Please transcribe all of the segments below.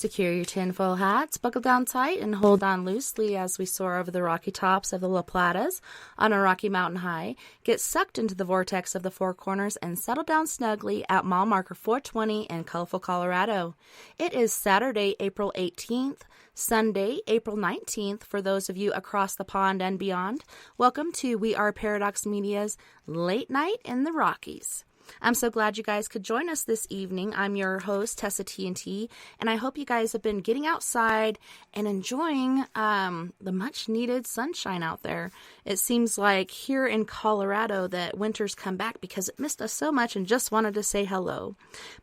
Secure your tinfoil hats, buckle down tight, and hold on loosely as we soar over the rocky tops of the La Platas on a Rocky Mountain high. Get sucked into the vortex of the Four Corners and settle down snugly at mile marker 420 in colorful Colorado. It is Saturday, April 18th, Sunday, April 19th for those of you across the pond and beyond. Welcome to We Are Paradox Media's Late Night in the Rockies. I'm so glad you guys could join us this evening. I'm your host, TessaTNT, and I hope you guys have been getting outside and enjoying the much-needed sunshine out there. It seems like here in Colorado that winter's come back because it missed us so much and just wanted to say hello.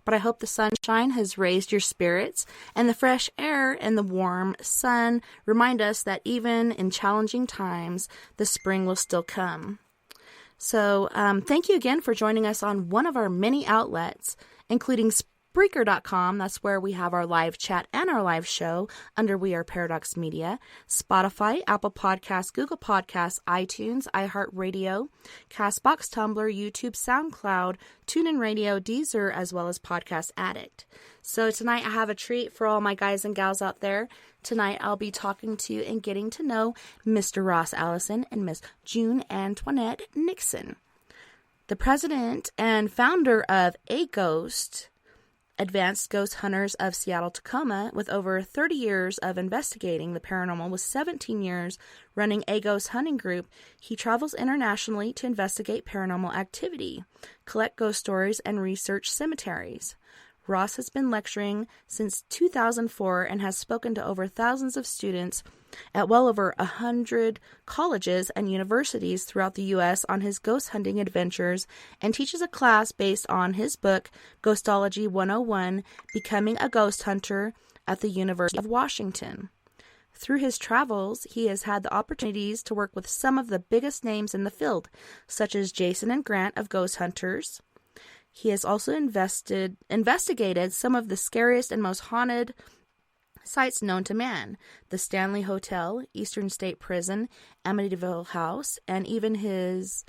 But I hope the sunshine has raised your spirits, and the fresh air and the warm sun remind us that even in challenging times, the spring will still come. So thank you again for joining us on one of our many outlets, including Spreaker.com. That's where we have our live chat and our live show under We Are Paradox Media. Spotify, Apple Podcasts, Google Podcasts, iTunes, iHeartRadio, CastBox, Tumblr, YouTube, SoundCloud, TuneIn Radio, Deezer, as well as Podcast Addict. So tonight I have a treat for all my guys and gals out there. Tonight I'll be talking to and getting to know Mr. Ross Allison and Miss June Antoinette Nixon, the president and founder of A-Ghost, Advanced Ghost Hunters of Seattle-Tacoma, with over 30 years of investigating the paranormal with 17 years running A-Ghost Hunting Group. He travels internationally to investigate paranormal activity, collect ghost stories, and research cemeteries. Ross has been lecturing since 2004 and has spoken to over thousands of students at well over 100 colleges and universities throughout the U.S. on his ghost hunting adventures, and teaches a class based on his book, Ghostology 101, Becoming a Ghost Hunter at the University of Washington. Through his travels, he has had the opportunities to work with some of the biggest names in the field, such as Jason and Grant of Ghost Hunters. He has also investigated some of the scariest and most haunted sites known to man: the Stanley Hotel, Eastern State Prison, Amityville House, and even his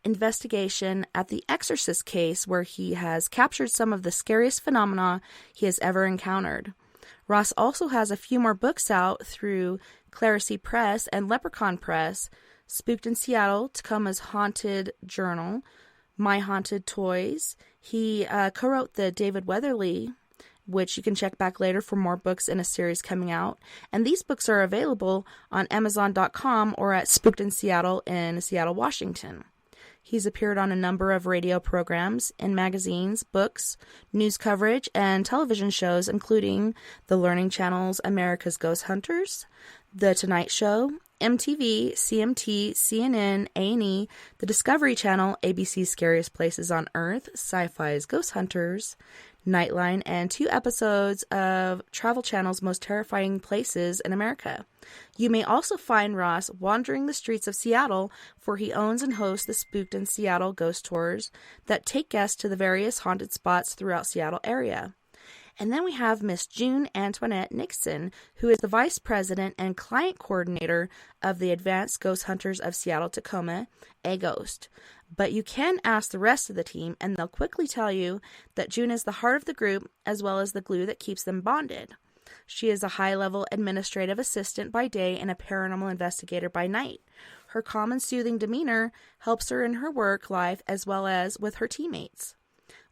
investigation at the Exorcist case, where he has captured some of the scariest phenomena he has ever encountered. Ross also has a few more books out through Clerisy Press and Leprechaun Press: Spooked in Seattle, Tacoma's Haunted Journal, My Haunted Toys. He co-wrote the David Weatherly, which you can check back later for more books in a series coming out. And these books are available on Amazon.com or at Spooked in Seattle in Seattle, Washington. He's appeared on a number of radio programs, in magazines, books, news coverage, and television shows, including the Learning Channel's America's Ghost Hunters, The Tonight Show, MTV, CMT, CNN, A&E, the Discovery Channel, ABC's Scariest Places on Earth, Sci-Fi's Ghost Hunters, Nightline, and 2 episodes of Travel Channel's Most Terrifying Places in America. You may also find Ross wandering the streets of Seattle, for he owns and hosts the Spooked in Seattle ghost tours that take guests to the various haunted spots throughout Seattle area. And then we have Miss June Antoinette Nixon, who is the Vice President and Client Coordinator of the Advanced Ghost Hunters of Seattle-Tacoma, A-Ghost. But you can ask the rest of the team, and they'll quickly tell you that June is the heart of the group, as well as the glue that keeps them bonded. She is a high-level administrative assistant by day and a paranormal investigator by night. Her calm and soothing demeanor helps her in her work life as well as with her teammates.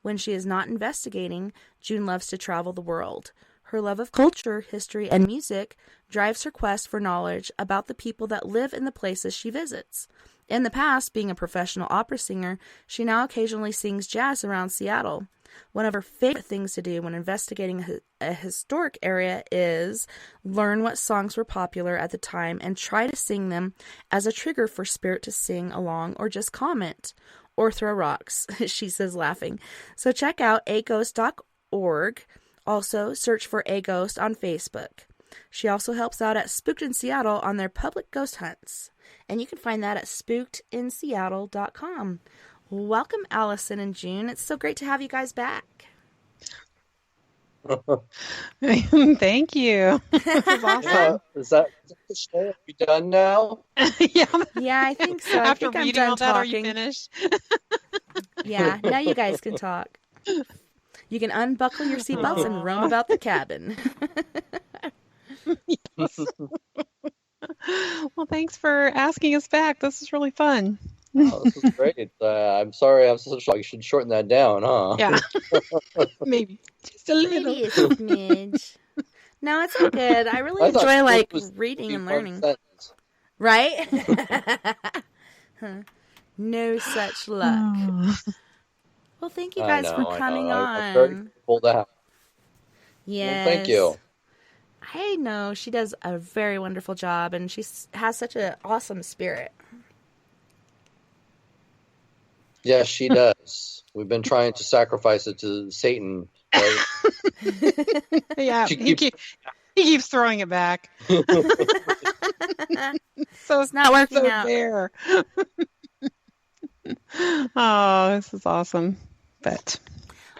When she is not investigating, June loves to travel the world. Her love of culture, history, and music drives her quest for knowledge about the people that live in the places she visits. In the past, being a professional opera singer, she now occasionally sings jazz around Seattle. One of her favorite things to do when investigating a historic area is learn what songs were popular at the time and try to sing them as a trigger for spirit to sing along or just comment. Or throw rocks, she says, laughing. So check out aghost.org. Also, search for A-Ghost on Facebook. She also helps out at Spooked in Seattle on their public ghost hunts. And you can find that at spookedinseattle.com. Welcome, Allison and June. It's so great to have you guys back. Thank you. This is awesome. Is that the show? Are we done now? Yeah, I think so. After I think reading I'm done all that, talking. are you finished? Yeah, now you guys can talk. You can unbuckle your seatbelts and roam about the cabin. Well, thanks for asking us back. This is really fun. Oh, this is great. I'm sorry I'm so short. You should shorten that down, huh? Yeah. Maybe. Just a little. Maybe a smidge. No, it's all good. I really I thought enjoy like it was reading and one learning. sentence. Right? No such luck. Oh. Well, thank you guys for coming I'm very on. grateful to have. Yes. Well, thank you. I know she does a very wonderful job, and she has such an awesome spirit. Yes, she does. We've been trying to sacrifice it to Satan. Right? Yeah, he keeps throwing it back. So It's not working out. There. Oh, this is awesome. But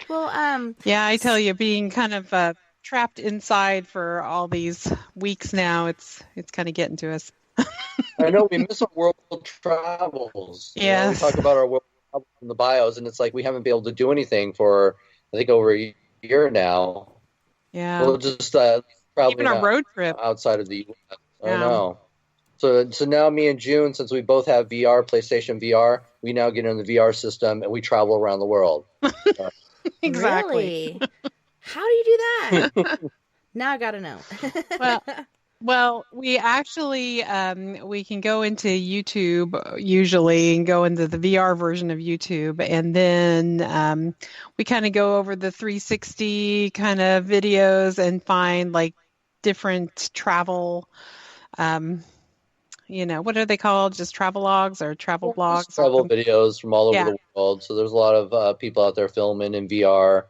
well, yeah, I tell you, being kind of trapped inside for all these weeks now, it's kind of getting to us. I know we miss our world travels. Yeah, we talk about our world travels in the bios, and it's like we haven't been able to do anything for I think over a year now. Yeah, We'll just traveling even our road trip outside of the U.S. Yeah. I know. So now me and June, since we both have VR, PlayStation VR, we now get in the VR system and we travel around the world. Exactly. Really? How do you do that? Now I gotta know. Well, we actually we can go into YouTube usually and go into the VR version of YouTube, and then we kind of go over the 360 kind of videos and find like different travel. What are they called? Just travel logs or travel blogs? Travel videos from all over the world. So there's a lot of people out there filming in VR.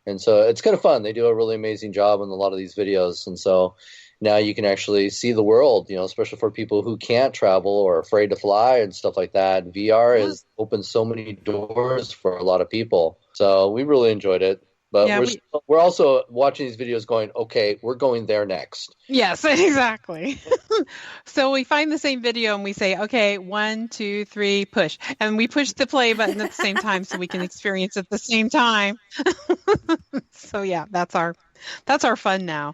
And so it's kind of fun. They do a really amazing job on a lot of these videos. And so now you can actually see the world, especially for people who can't travel or are afraid to fly and stuff like that. VR has opened so many doors for a lot of people. So we really enjoyed it. But we're also watching these videos going, okay, we're going there next. Yes, exactly. So we find the same video and we say, okay, 1, 2, 3, push. And we push the play button at the same time so we can experience it at the same time. So yeah, that's our fun now.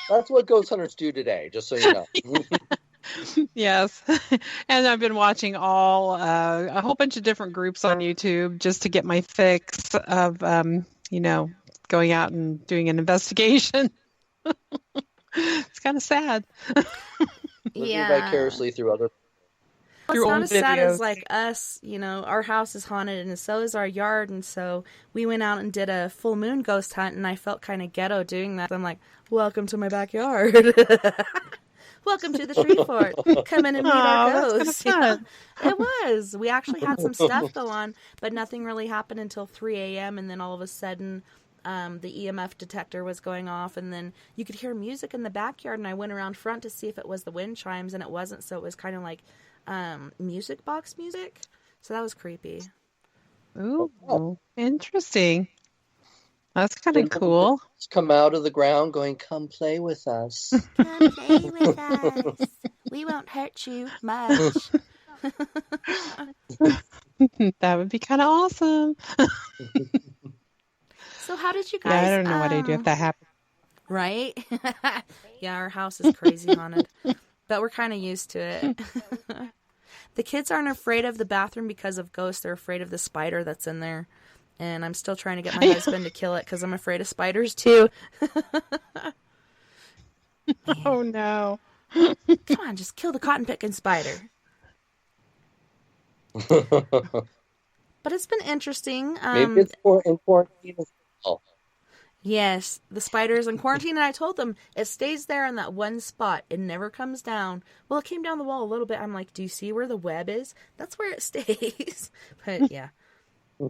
That's what ghost hunters do today, just so you know. Yes. And I've been watching a whole bunch of different groups on YouTube just to get my fix of, going out and doing an investigation. It's kind of sad. Living vicariously through other. It's not as sad as like us, our house is haunted and so is our yard. And so we went out and did a full moon ghost hunt and I felt kind of ghetto doing that. I'm like, welcome to my backyard. Welcome to the tree fort. Come in and meet our ghosts. It was. We actually had some stuff go on, but nothing really happened until 3 a.m. And then all of a sudden, the EMF detector was going off, and then you could hear music in the backyard. And I went around front to see if it was the wind chimes, and it wasn't. So it was kind of like music box music. So that was creepy. Ooh, interesting. That's kind of cool. Come out of the ground going, come play with us. Come play with us. We won't hurt you much. That would be kind of awesome. So how did you guys... Yeah, I don't know what I'd do if that happened. Right? Yeah, our house is crazy haunted. But we're kind of used to it. The kids aren't afraid of the bathroom because of ghosts. They're afraid of the spider that's in there. And I'm still trying to get my husband to kill it because I'm afraid of spiders too. Oh no. Come on, just kill the cotton picking spider. But it's been interesting. Maybe it's in quarantine as well. Yes, the spider is in quarantine, and I told them it stays there in that one spot. It never comes down. Well, it came down the wall a little bit. I'm like, do you see where the web is? That's where it stays. But yeah.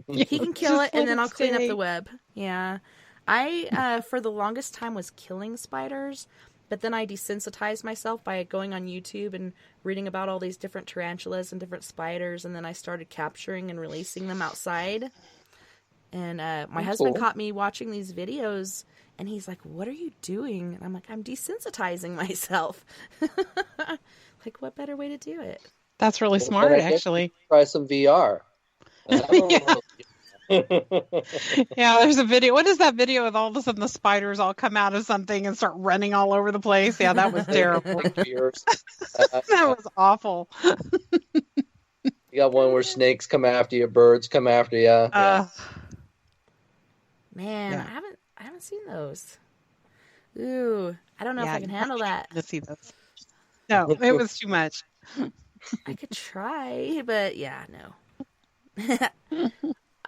He can kill it, and then I'll clean up the web. Yeah. I, for the longest time, was killing spiders, but then I desensitized myself by going on YouTube and reading about all these different tarantulas and different spiders, and then I started capturing and releasing them outside. And my husband caught me watching these videos, and he's like, what are you doing? And I'm like, I'm desensitizing myself. Like, what better way to do it? That's really smart, actually. Try some VR. Yeah, there's a video. What is that video with all of a sudden the spiders all come out of something and start running all over the place? Yeah, that was terrible. That was awful. You got one where snakes come after you, birds come after you. Man, Yeah. I haven't seen those. Ooh, I don't know if I can handle that. To see those. No, it was too much. I could try, but yeah, no.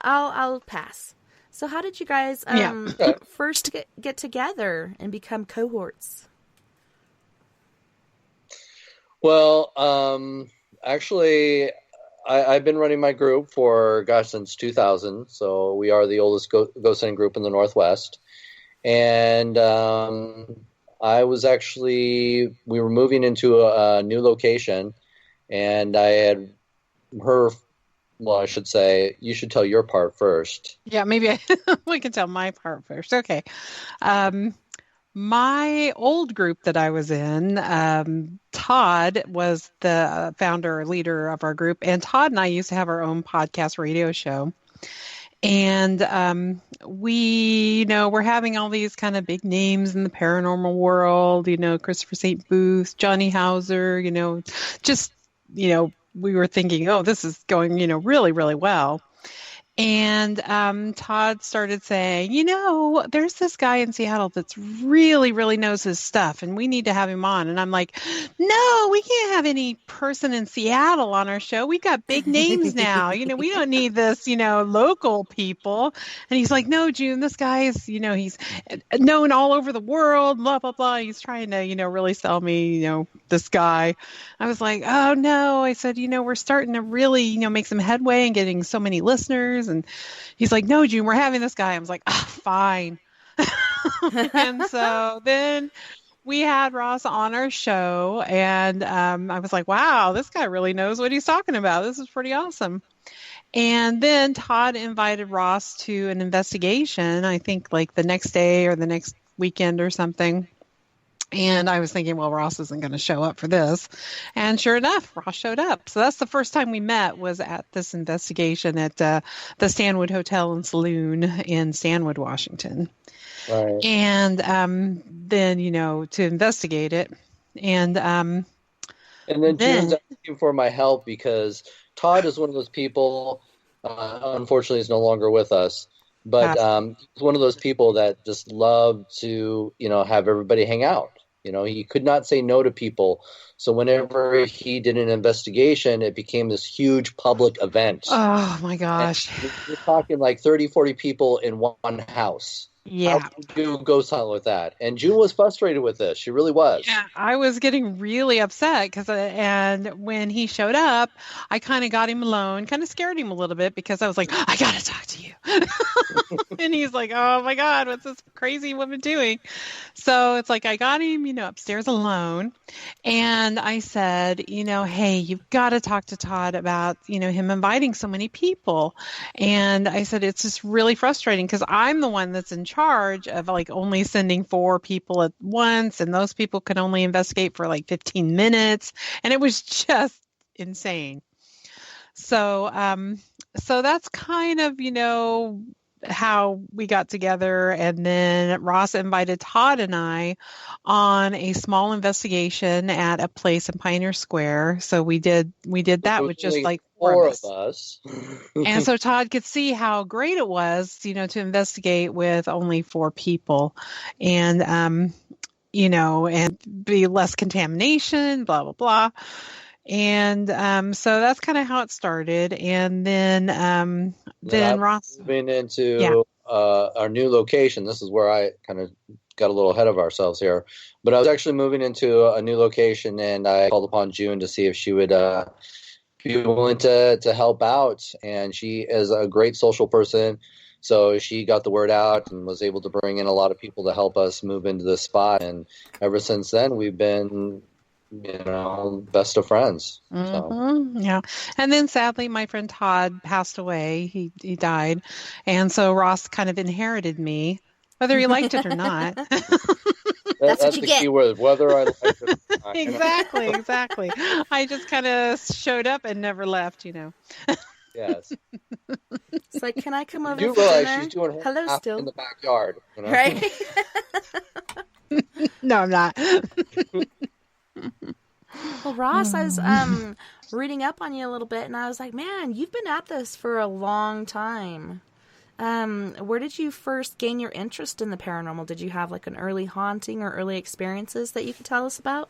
I'll pass. So how did you guys first get together and become cohorts? Well, actually, I've been running my group for, since 2000. So we are the oldest ghost hunting group in the Northwest. And I was we were moving into a new location, and I had her. Well, I should say, you should tell your part first. Yeah, maybe we can tell my part first. Okay. My old group that I was in, Todd was the founder or leader of our group. And Todd and I used to have our own podcast radio show. And we, we're having all these kind of big names in the paranormal world, Christopher St. Booth, Johnny Hauser, we were thinking, oh, this is going, really, really well. And Todd started saying, there's this guy in Seattle that's really, really knows his stuff, and we need to have him on. And I'm like, no, we can't have any person in Seattle on our show. We've got big names now. We don't need this, local people. And he's like, no, June, this guy is, he's known all over the world, blah, blah, blah. He's trying to, really sell me, this guy. I was like, oh, no. I said, we're starting to really, make some headway and getting so many listeners. And he's like, no, June, we're having this guy. I was like, fine. And so then we had Ross on our show, and I was like, wow, this guy really knows what he's talking about. This is pretty awesome. And then Todd invited Ross to an investigation, I think like the next day or the next weekend or something. And I was thinking, well, Ross isn't going to show up for this. And sure enough, Ross showed up. So that's the first time we met, was at this investigation at the Stanwood Hotel and Saloon in Stanwood, Washington. Right. And then, to investigate it. And then June's asking for my help because Todd is one of those people, unfortunately, is no longer with us. But he's one of those people that just love to, have everybody hang out. He could not say no to people. So whenever he did an investigation, it became this huge public event. Oh, my gosh. And we're talking like 30, 40 people in one house. Yeah. How can you do ghost hunt with that? And June was frustrated with this. She really was. Yeah, I was getting really upset and when he showed up, I kind of got him alone, kind of scared him a little bit because I was like, I got to talk to you. And he's like, oh my God, what's this crazy woman doing? So it's like, I got him, upstairs alone. And I said, hey, you've got to talk to Todd about, him inviting so many people. And I said, it's just really frustrating because I'm the one that's in charge of like only sending 4 people at once, and those people can only investigate for like 15 minutes, and it was just insane. So that's kind of how we got together. And then Ross invited Todd and I on a small investigation at a place in Pioneer Square. So we did that with just like 4 of us. And so Todd could see how great it was, to investigate with only 4 people, and and be less contamination, blah blah blah. And so that's kind of how it started. And then Ross moving into our new location. This is where I kind of got a little ahead of ourselves here. But I was actually moving into a new location, and I called upon June to see if she would be willing to help out. And she is a great social person. So she got the word out and was able to bring in a lot of people to help us move into this spot. And ever since then, we've been best of friends. Mm-hmm. So. Yeah. And then sadly, my friend Todd passed away. He died. And so Ross kind of inherited me, whether he liked it or not. That's what you the get. key word, whether I like it or not. Exactly. I just kind of showed up and never left, Yes. It's like, can I come over You for realize dinner? she's doing her Hello, half still. in the backyard, you know? Right? No, I'm not. Well, Ross, I was reading up on you a little bit, and I was like, man, you've been at this for a long time. Where did you first gain your interest in the paranormal? Did you have like an early haunting or early experiences that you could tell us about?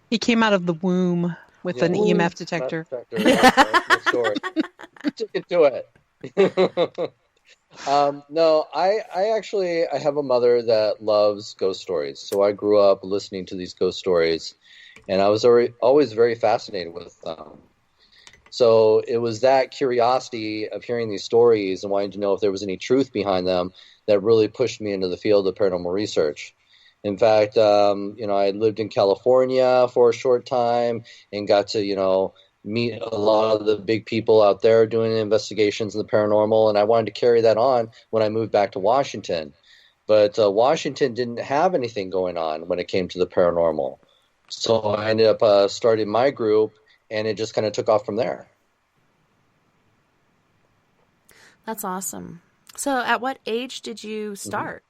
He came out of the womb with an EMF detector. That's my story. Took it to it. No, I have a mother that loves ghost stories. So I grew up listening to these ghost stories, and I was always very fascinated with them. So it was that curiosity of hearing these stories and wanting to know if there was any truth behind them that really pushed me into the field of paranormal research. In fact, I lived in California for a short time and got to, meet a lot of the big people out there doing investigations in the paranormal, and I wanted to carry that on when I moved back to Washington. But Washington didn't have anything going on when it came to the paranormal. So I ended up starting my group, and it just kind of took off from there. That's awesome. So at what age did you start?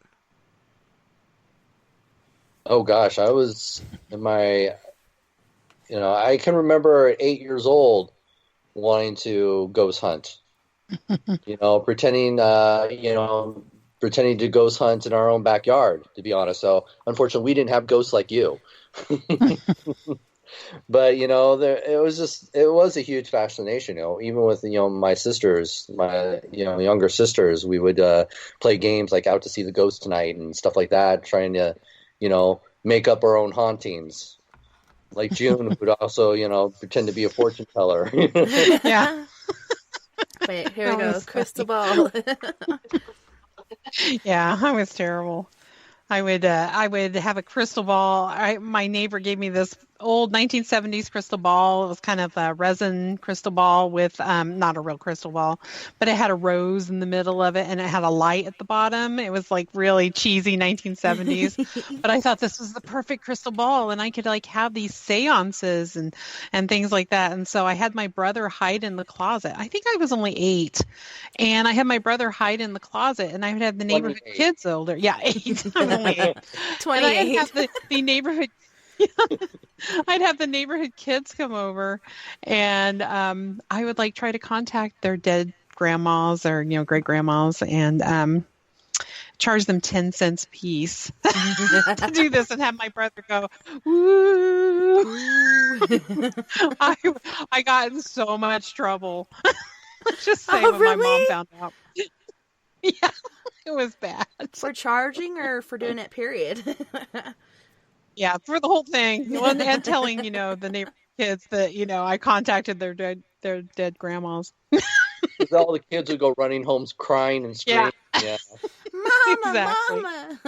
Oh, gosh, I was in my... I can remember at 8 years old wanting to ghost hunt. Pretending to ghost hunt in our own backyard, to be honest. So, unfortunately, we didn't have ghosts like you. But, it was a huge fascination, even with, my sisters, my, younger sisters, we would play games like Out to See the Ghost Tonight and stuff like that, trying to, make up our own hauntings. Like June would also, pretend to be a fortune teller. Yeah. Wait, here we go. Crystal ball. Yeah, I was terrible. I would have a crystal ball. My neighbor gave me this old 1970s crystal ball. It was kind of a resin crystal ball with not a real crystal ball, but it had a rose in the middle of it and it had a light at the bottom. It was like really cheesy 1970s, but I thought this was the perfect crystal ball and I could like have these seances and things like that. And so I had my brother hide in the closet. I think I was only 8, and I had my brother hide in the closet, and I would have the neighborhood 28. kids older. Yeah, 8. I'm only 8. 28. And I'd have the neighborhood. I'd have the neighborhood kids come over, and I would like try to contact their dead grandmas or great grandmas, and charge them 10 cents a piece to do this, and have my brother go, woo. I got in so much trouble. Just saying, when really? my mom found out. Yeah, it was bad. For charging or for doing it, period? Yeah, for the whole thing. And telling, the neighborhood kids that, I contacted their dead grandmas. All the kids would go running home crying and screaming. Yeah. Mama, Exactly. Mama.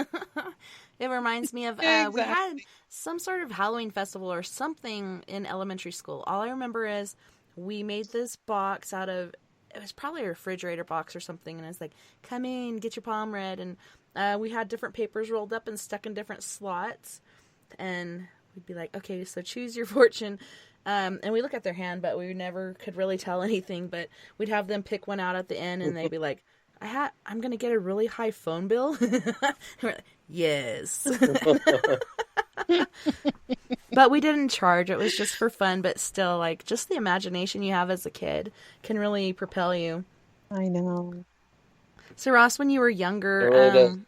It reminds me of, we had some sort of Halloween festival or something in elementary school. All I remember is we made this box out of, it was probably a refrigerator box or something, and it's like, come in, get your palm read, and we had different papers rolled up and stuck in different slots, and we'd be like, okay, so choose your fortune, and we look at their hand, but we never could really tell anything, but we'd have them pick one out at the end, and they'd be like, I'm going to get a really high phone bill? We're like, yes. But we didn't charge. It was just for fun, but still, like, just the imagination you have as a kid can really propel you. I know. So, Ross, when you were younger, Really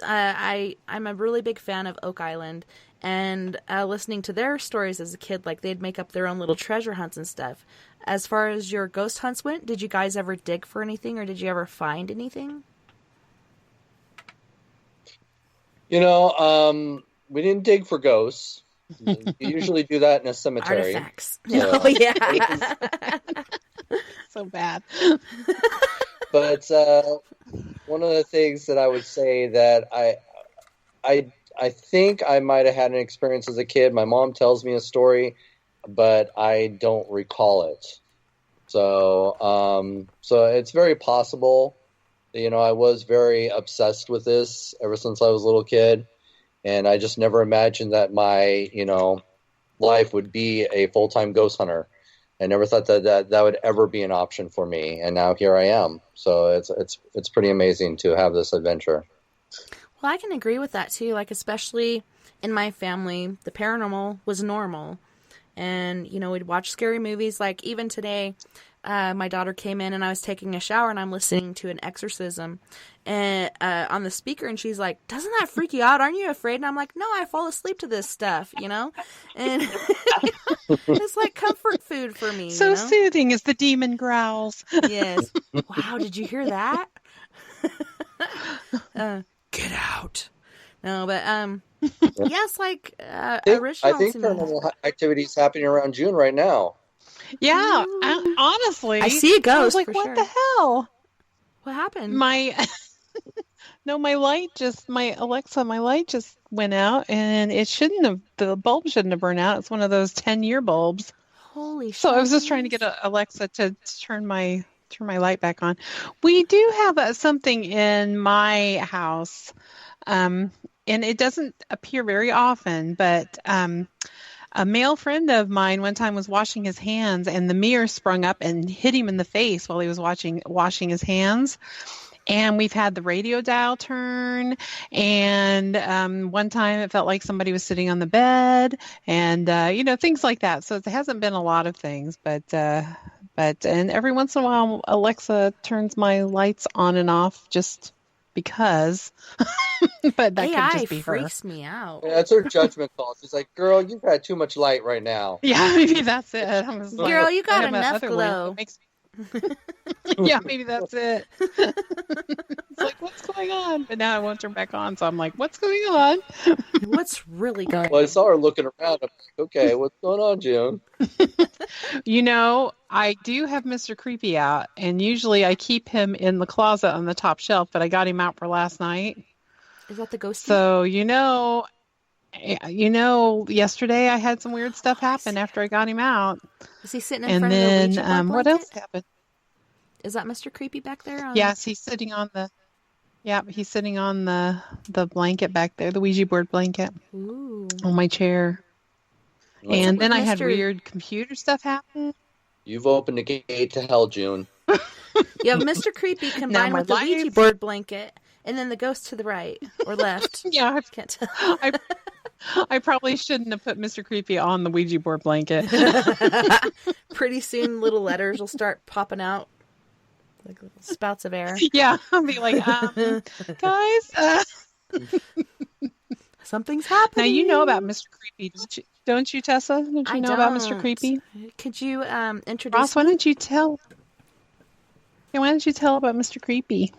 I'm a really big fan of Oak Island, and listening to their stories as a kid, like, they'd make up their own little treasure hunts and stuff. As far as your ghost hunts went, did you guys ever dig for anything, or did you ever find anything? We didn't dig for ghosts. You usually do that in a cemetery. Artifacts. Oh, yeah. So bad. But one of the things that I would say that I think I might have had an experience as a kid. My mom tells me a story, but I don't recall it. So it's very possible. I was very obsessed with this ever since I was a little kid. And I just never imagined that my, life would be a full-time ghost hunter. I never thought that would ever be an option for me, and now here I am. So it's pretty amazing to have this adventure. Well, I can agree with that too. Like, especially in my family, the paranormal was normal. And, you know, we'd watch scary movies. Like, even today, my daughter came in and I was taking a shower and I'm listening to an exorcism and on the speaker, and she's like, "Doesn't that freak you out? Aren't you afraid?" And I'm like, "No, I fall asleep to this stuff, you know?" And it's like comfort food for me. So, you know? Soothing as the demon growls. Yes. Wow, did you hear that? Get out. No, but yes, like original. I think paranormal activity is happening around June right now. Yeah, honestly, I see a ghost. I was like, for "What sure. the hell? What happened?" My light just went out, and the bulb shouldn't have burned out. It's one of those 10-year bulbs. Holy shit! So I was just trying to get Alexa to turn my light back on. We do have something in my house, and it doesn't appear very often, but a male friend of mine one time was washing his hands, and the mirror sprung up and hit him in the face while he was washing his hands. And we've had the radio dial turn, and one time it felt like somebody was sitting on the bed, and things like that. So it hasn't been a lot of things, but and every once in a while Alexa turns my lights on and off just because. But that AI could just be freaks her. me out. Yeah, that's her judgment call. She's like, "Girl, you've had too much light right now." Yeah, maybe that's it. Girl, you got enough glow. Yeah, maybe that's it. It's like, what's going on? But now I won't turn back on, so I'm like, what's going on? What's really going on? Well, I saw her looking around. I'm like, okay, what's going on, June? I do have Mr. Creepy out, and usually I keep him in the closet on the top shelf, but I got him out for last night. Is that the ghost? So, yesterday I had some weird stuff happen after I got him out. Is he sitting in front of the Ouija board blanket? What else happened? Is that Mr. Creepy back there? Yes, he's sitting on the blanket back there, the Ouija board blanket. Ooh. On my chair. And then I had weird computer stuff happen. You've opened a gate to hell, June. You have Mr. Creepy combined with the Ouija board blanket, and then the ghost to the right or left. Yeah, I can't tell. I probably shouldn't have put Mr. Creepy on the Ouija board blanket. Pretty soon, little letters will start popping out, like little spouts of air. Yeah, I'll be like, guys, something's happening. Now you know about Mr. Creepy, don't you, Tessa? Don't you know about Mr. Creepy? Could you introduce? Ross, why don't you tell? Yeah, why don't you tell about Mr. Creepy?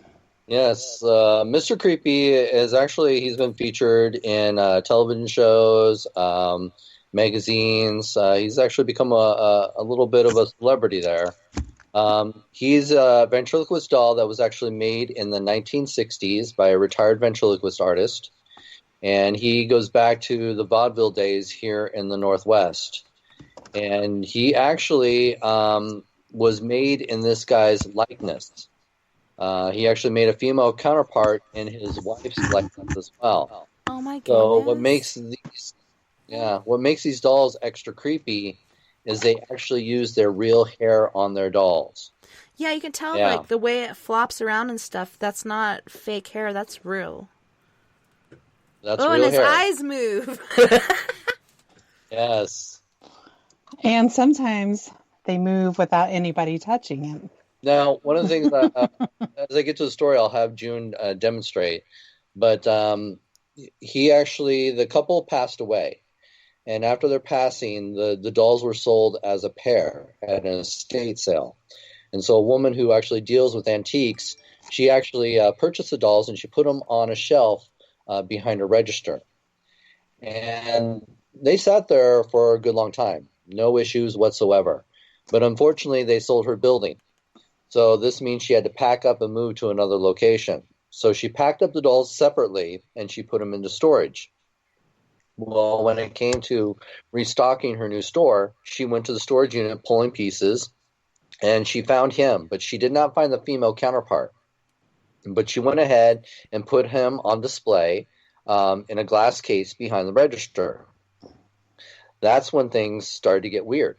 Yes, Mr. Creepy he's been featured in television shows, magazines. He's actually become a little bit of a celebrity there. He's a ventriloquist doll that was actually made in the 1960s by a retired ventriloquist artist. And he goes back to the vaudeville days here in the Northwest. And he actually was made in this guy's likeness. He actually made a female counterpart in his wife's likeness as well. Oh my goodness! So what makes these dolls extra creepy is they actually use their real hair on their dolls. Yeah, you can tell like the way it flops around and stuff. That's not fake hair. That's real. That's real and his hair. eyes move. Yes. And sometimes they move without anybody touching it. Now, one of the things that, as I get to the story, I'll have June demonstrate. But the couple passed away. And after their passing, the dolls were sold as a pair at an estate sale. And so a woman who actually deals with antiques, she actually purchased the dolls and she put them on a shelf behind a register. And they sat there for a good long time. No issues whatsoever. But unfortunately, they sold her building. So this means she had to pack up and move to another location. So she packed up the dolls separately and she put them into storage. Well, when it came to restocking her new store, she went to the storage unit pulling pieces and she found him, but she did not find the female counterpart. But she went ahead and put him on display in a glass case behind the register. That's when things started to get weird.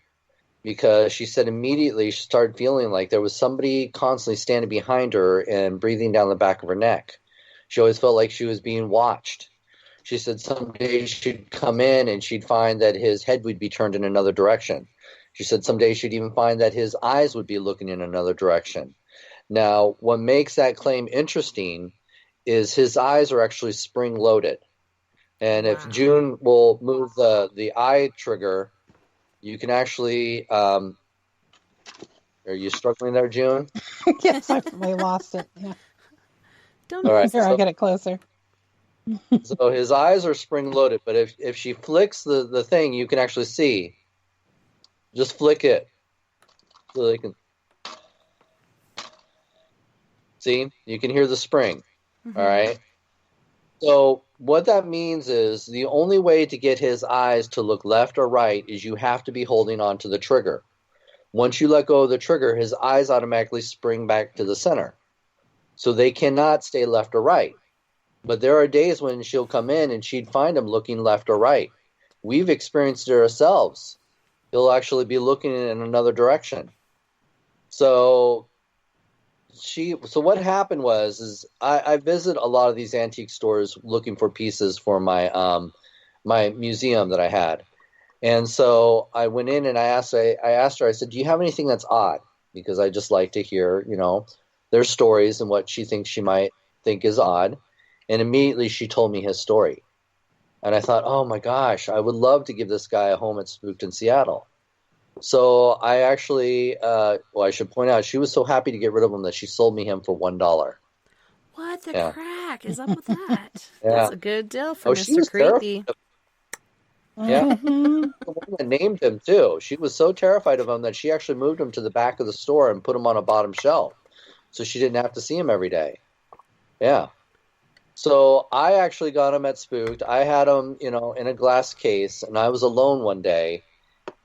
because she said immediately she started feeling like there was somebody constantly standing behind her and breathing down the back of her neck. She always felt like she was being watched. She said some days she'd come in and she'd find that his head would be turned in another direction. She said some days she'd even find that his eyes would be looking in another direction. Now, what makes that claim interesting is his eyes are actually spring-loaded. And if June will move the eye trigger, you can actually are you struggling there, June? Yes, I lost it. Yeah. Don't All right, Here, I'll get it closer. So his eyes are spring-loaded, but if she flicks the thing, you can actually see. Just flick it so they can see. You can hear the spring. Mm-hmm. All right. So what that means is the only way to get his eyes to look left or right is you have to be holding on to the trigger. Once you let go of the trigger, his eyes automatically spring back to the center. So they cannot stay left or right. But there are days when she'll come in and she'd find him looking left or right. We've experienced it ourselves. He'll actually be looking in another direction. So what happened was I visit a lot of these antique stores looking for pieces for my my museum that I had. And so I went in and I asked her, I said, do you have anything that's odd? Because I just like to hear, their stories and what she thinks she might think is odd. And immediately she told me his story. And I thought, oh my gosh, I would love to give this guy a home at Spooked in Seattle. So I actually, I should point out, she was so happy to get rid of him that she sold me him for $1. What the crack is up with that? Yeah. That's a good deal for she Mr. was Creepy. Yeah. The one that named him, too. She was so terrified of him that she actually moved him to the back of the store and put him on a bottom shelf so she didn't have to see him every day. Yeah. So I actually got him at Spooked. I had him, in a glass case, and I was alone one day.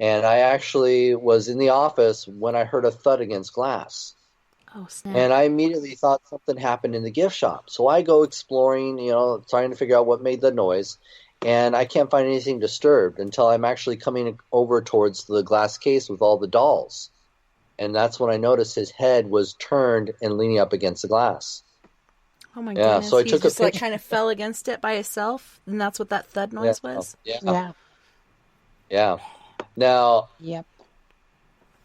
And I actually was in the office when I heard a thud against glass. Oh, snap. And I immediately thought something happened in the gift shop. So I go exploring, trying to figure out what made the noise. And I can't find anything disturbed until I'm actually coming over towards the glass case with all the dolls. And that's when I noticed his head was turned and leaning up against the glass. Oh my goodness. So I He took just a picture. kind of fell against it by himself, and that's what that thud noise was? Yeah. Now, Yep.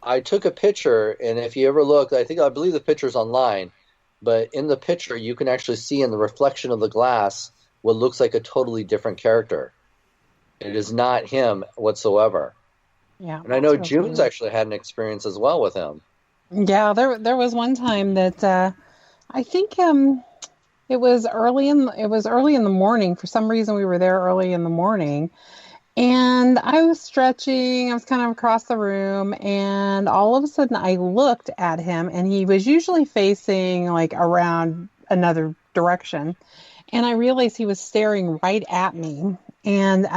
I took a picture, and if you ever look, I believe the picture's online, but in the picture you can actually see in the reflection of the glass what looks like a totally different character. It is not him whatsoever. Yeah. And I know so June's weird. actually had an experience as well with him. Yeah, there was one time that I think it was early in the morning. For some reason we were there early in the morning. And I was stretching, I was kind of across the room, and all of a sudden I looked at him, and he was usually facing like around another direction. And I realized he was staring right at me. And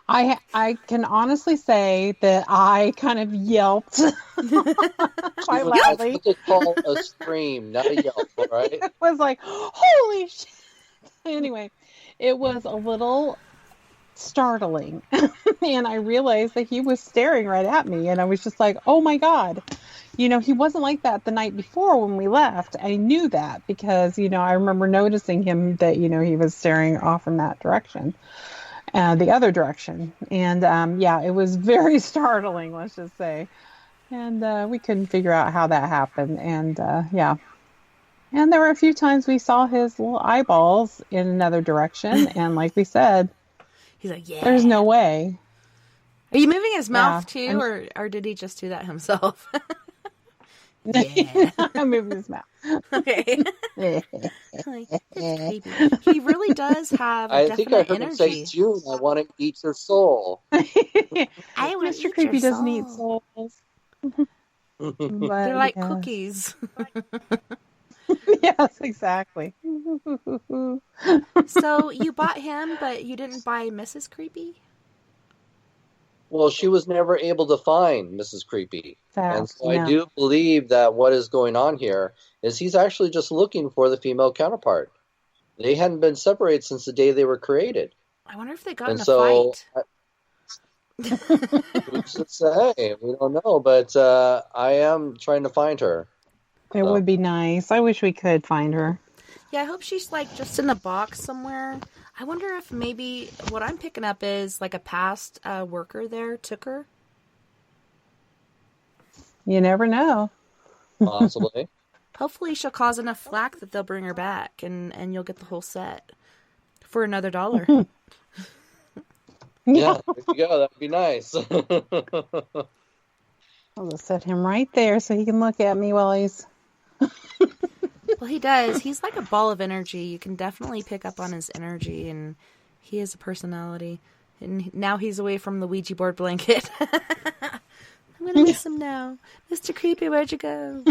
I can honestly say that I kind of yelped quite loudly. That's what they call a scream, not a yelp, all right? It was like, holy shit. Anyway, it was a little startling. And I realized that he was staring right at me, and I was just like, oh my God. He wasn't like that the night before when we left. I knew that because, I remember noticing him that, he was staring off in that direction, the other direction. And it was very startling, let's just say. And we couldn't figure out how that happened. And and there were a few times we saw his little eyeballs in another direction. And like we said, He's like, yeah. there's no way. Are you moving his mouth Yeah, too, or did he just do that himself? Yeah. I'm moving his mouth. Okay. Like, that's creepy. He really does have I think I definite heard him say, energy. June, I want to eat your soul. I will Mr. eat Creepy your doesn't eat soul. souls. They're like yes. cookies. Yes, exactly. So you bought him, but you didn't buy Mrs. Creepy? Well, she was never able to find Mrs. Creepy. And so Yeah. I do believe that what is going on here is he's actually just looking for the female counterpart. They hadn't been separated since the day they were created. I wonder if they got And in a so, fight. Who's to say? We don't know, but I am trying to find her. It would be nice. I wish we could find her. Yeah, I hope she's like just in a box somewhere. I wonder if maybe what I'm picking up is like a past worker there took her. You never know. Possibly. Hopefully she'll cause enough flack that they'll bring her back and you'll get the whole set for another $1. Yeah, there you go. That'd be nice. I'll just set him right there so he can look at me while he's... Well, he does. He's like a ball of energy. You can definitely pick up on his energy, and he has a personality. And now he's away from the Ouija board blanket. I'm going to miss him now. Mr. Creepy, where'd you go?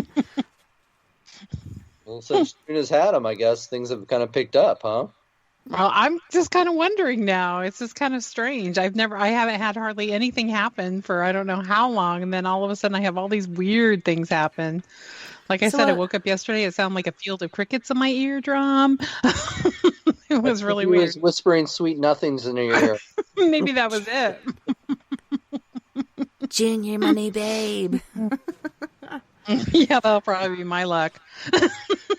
Well, so as soon as had him, I guess things have kind of picked up, huh? Well, I'm just kind of wondering now. It's just kind of strange. I haven't had hardly anything happen for I don't know how long, and then all of a sudden I have all these weird things happen. Like I said, I woke up yesterday. It sounded like a field of crickets in my eardrum. It was really weird. He was whispering sweet nothings in your ear. Maybe that was it. Junior money, babe. Yeah, that'll probably be my luck.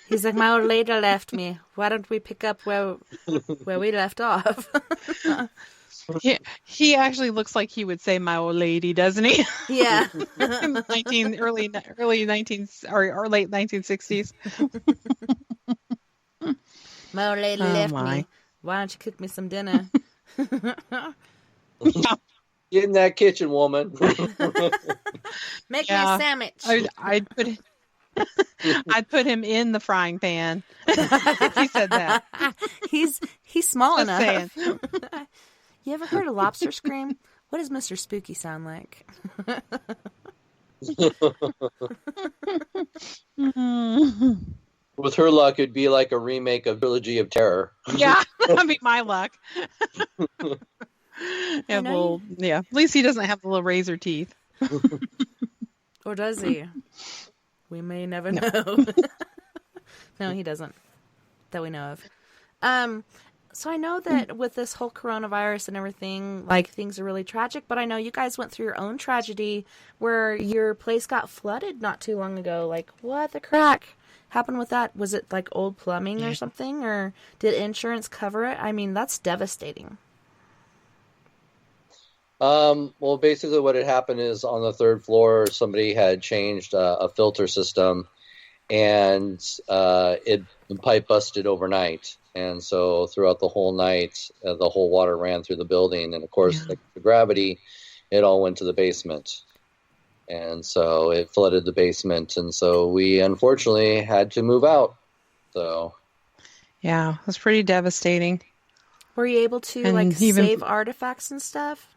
He's like, my old lady left me. Why don't we pick up where we left off? He actually looks like he would say "my old lady," doesn't he? Yeah. early 19 or late 1960s. My old lady left me. Why don't you cook me some dinner? Get in that kitchen, woman. Make me a sandwich. I'd put him in the frying pan. If he said that. He's small Just enough. saying. You ever heard a lobster scream? What does Mr. Spooky sound like? With her luck, it'd be like a remake of Trilogy of Terror. Yeah, that'd be my luck. Yeah, at least he doesn't have the little razor teeth. Or does he? We may never know. No, he doesn't. That we know of. So I know that with this whole coronavirus and everything, like, things are really tragic, but I know you guys went through your own tragedy where your place got flooded not too long ago. Like, what the crack happened with that? Was it like old plumbing or something? Or did insurance cover it? I mean, that's devastating. Well, basically what had happened is on the third floor, somebody had changed a filter system, and the pipe busted overnight. And so throughout the whole night, the whole water ran through the building. And, of course, the gravity, it all went to the basement. And so it flooded the basement. And so we, unfortunately, had to move out. So, yeah, it was pretty devastating. Were you able to, save artifacts and stuff?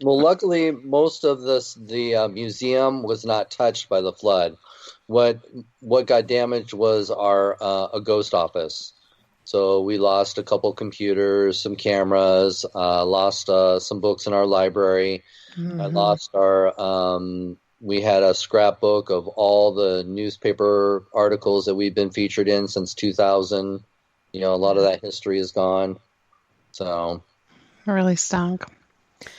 Well, luckily, most of the museum was not touched by the flood. What got damaged was a ghost office. So we lost a couple computers, some cameras, lost some books in our library. Mm-hmm. I lost we had a scrapbook of all the newspaper articles that we've been featured in since 2000. A lot of that history is gone. So it really stunk.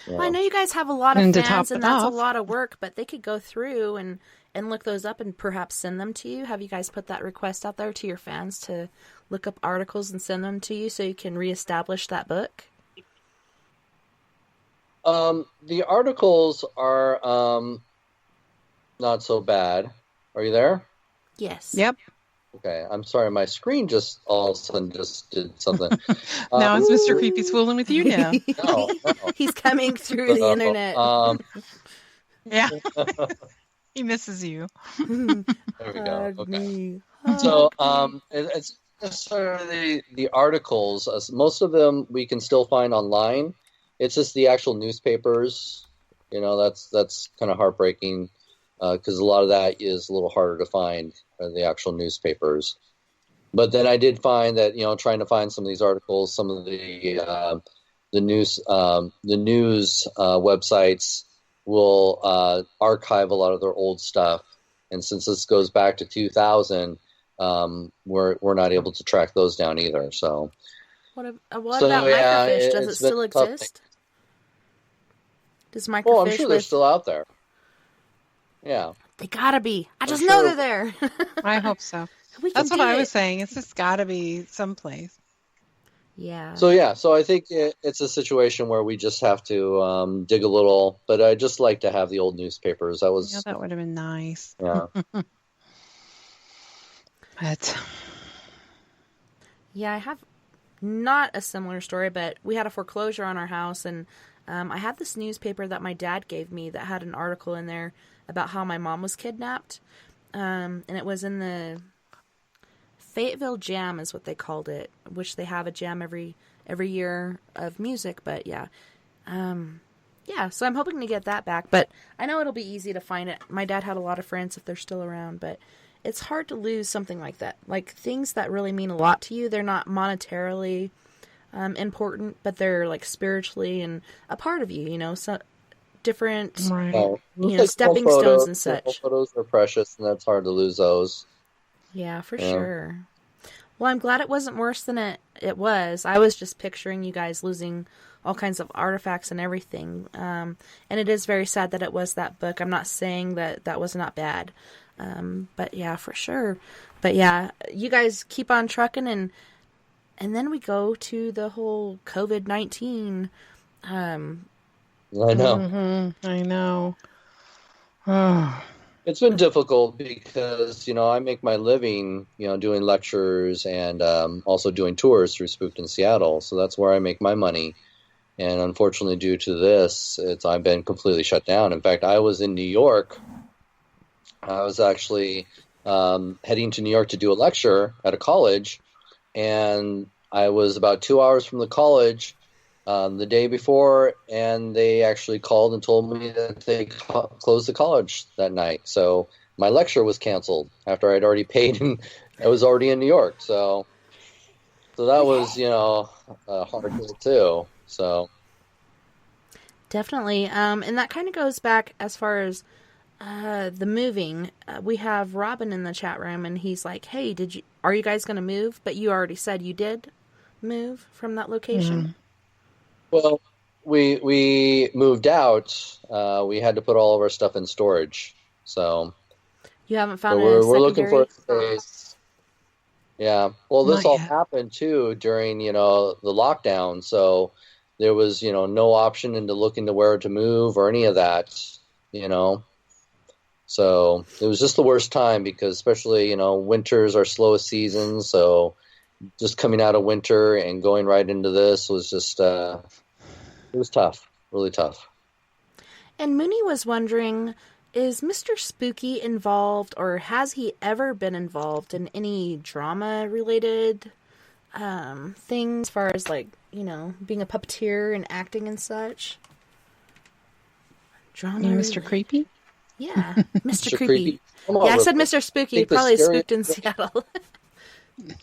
Yeah. Well, I know you guys have a lot of fans, and that's a lot of work, but they could go through and look those up and perhaps send them to you. Have you guys put that request out there to your fans to look up articles and send them to you so you can reestablish that book? The articles are not so bad. Are you there? Yes. Yep. Okay, I'm sorry. My screen just all of a sudden just did something. Now it's Mr. Creepy's fooling with you now. No. He's coming through the internet. Yeah. He misses you. There we go. Okay. So it's just sort of the articles. Most of them we can still find online. It's just the actual newspapers. That's kind of heartbreaking because a lot of that is a little harder to find. The actual newspapers. But then I did find that, trying to find some of these articles, some of the news websites will archive a lot of their old stuff. And since this goes back to 2000, we're not able to track those down either. So what about microfiche? Does it still exist? Does microfiche Well, I'm sure they're still out there. Yeah. They gotta be. I just know they're there. I hope so. That's what I was saying. It's just gotta be someplace. Yeah. So I think it's a situation where we just have to dig a little. But I just like to have the old newspapers. That would have been nice. Yeah. But yeah, I have not a similar story, but we had a foreclosure on our house, and I had this newspaper that my dad gave me that had an article in there about how my mom was kidnapped, and it was in the Fayetteville Jam is what they called it, which they have a jam every year of music. But yeah, so I'm hoping to get that back. But I know it'll be easy to find it. My dad had a lot of friends if they're still around, but it's hard to lose something like that. Like things that really mean a lot to you. They're not monetarily important, but they're like spiritually and a part of you. You know, so different, stepping stones and such. Photos are precious, and that's hard to lose those. Yeah, for sure. Well, I'm glad it wasn't worse than it was. I was just picturing you guys losing all kinds of artifacts and everything. And it is very sad that it was that book. I'm not saying that was not bad. But yeah, for sure. But yeah, you guys keep on trucking, and then we go to the whole COVID-19. I know. Mm-hmm. I know. It's been difficult because, I make my living, doing lectures and also doing tours through Spooked in Seattle. So that's where I make my money. And unfortunately, due to this, I've been completely shut down. In fact, I was in New York. I was actually heading to New York to do a lecture at a college. And I was about 2 hours from the college the day before, and they actually called and told me that they closed the college that night. So my lecture was canceled after I'd already paid, and I was already in New York. So that was, a hard deal too. So definitely, and that kind of goes back as far as the moving. We have Robin in the chat room, and he's like, "Hey, are you guys going to move?" But you already said you did move from that location. Mm-hmm. Well, we moved out. We had to put all of our stuff in storage. So you haven't found we're secondary? looking for a space. Yeah. Well, this all happened too during, the lockdown. So there was, no option into looking to where to move or any of that, So it was just the worst time because especially, winter's our slowest season. So just coming out of winter and going right into this was just, it was tough, really tough. And Mooney was wondering, is Mr. Spooky involved, or has he ever been involved in any drama-related things, as far as, like, being a puppeteer and acting and such? Drama. Mr. Creepy? Yeah, Mr. Creepy. Yeah, I said Mr. Spooky. Probably Spooked in Seattle.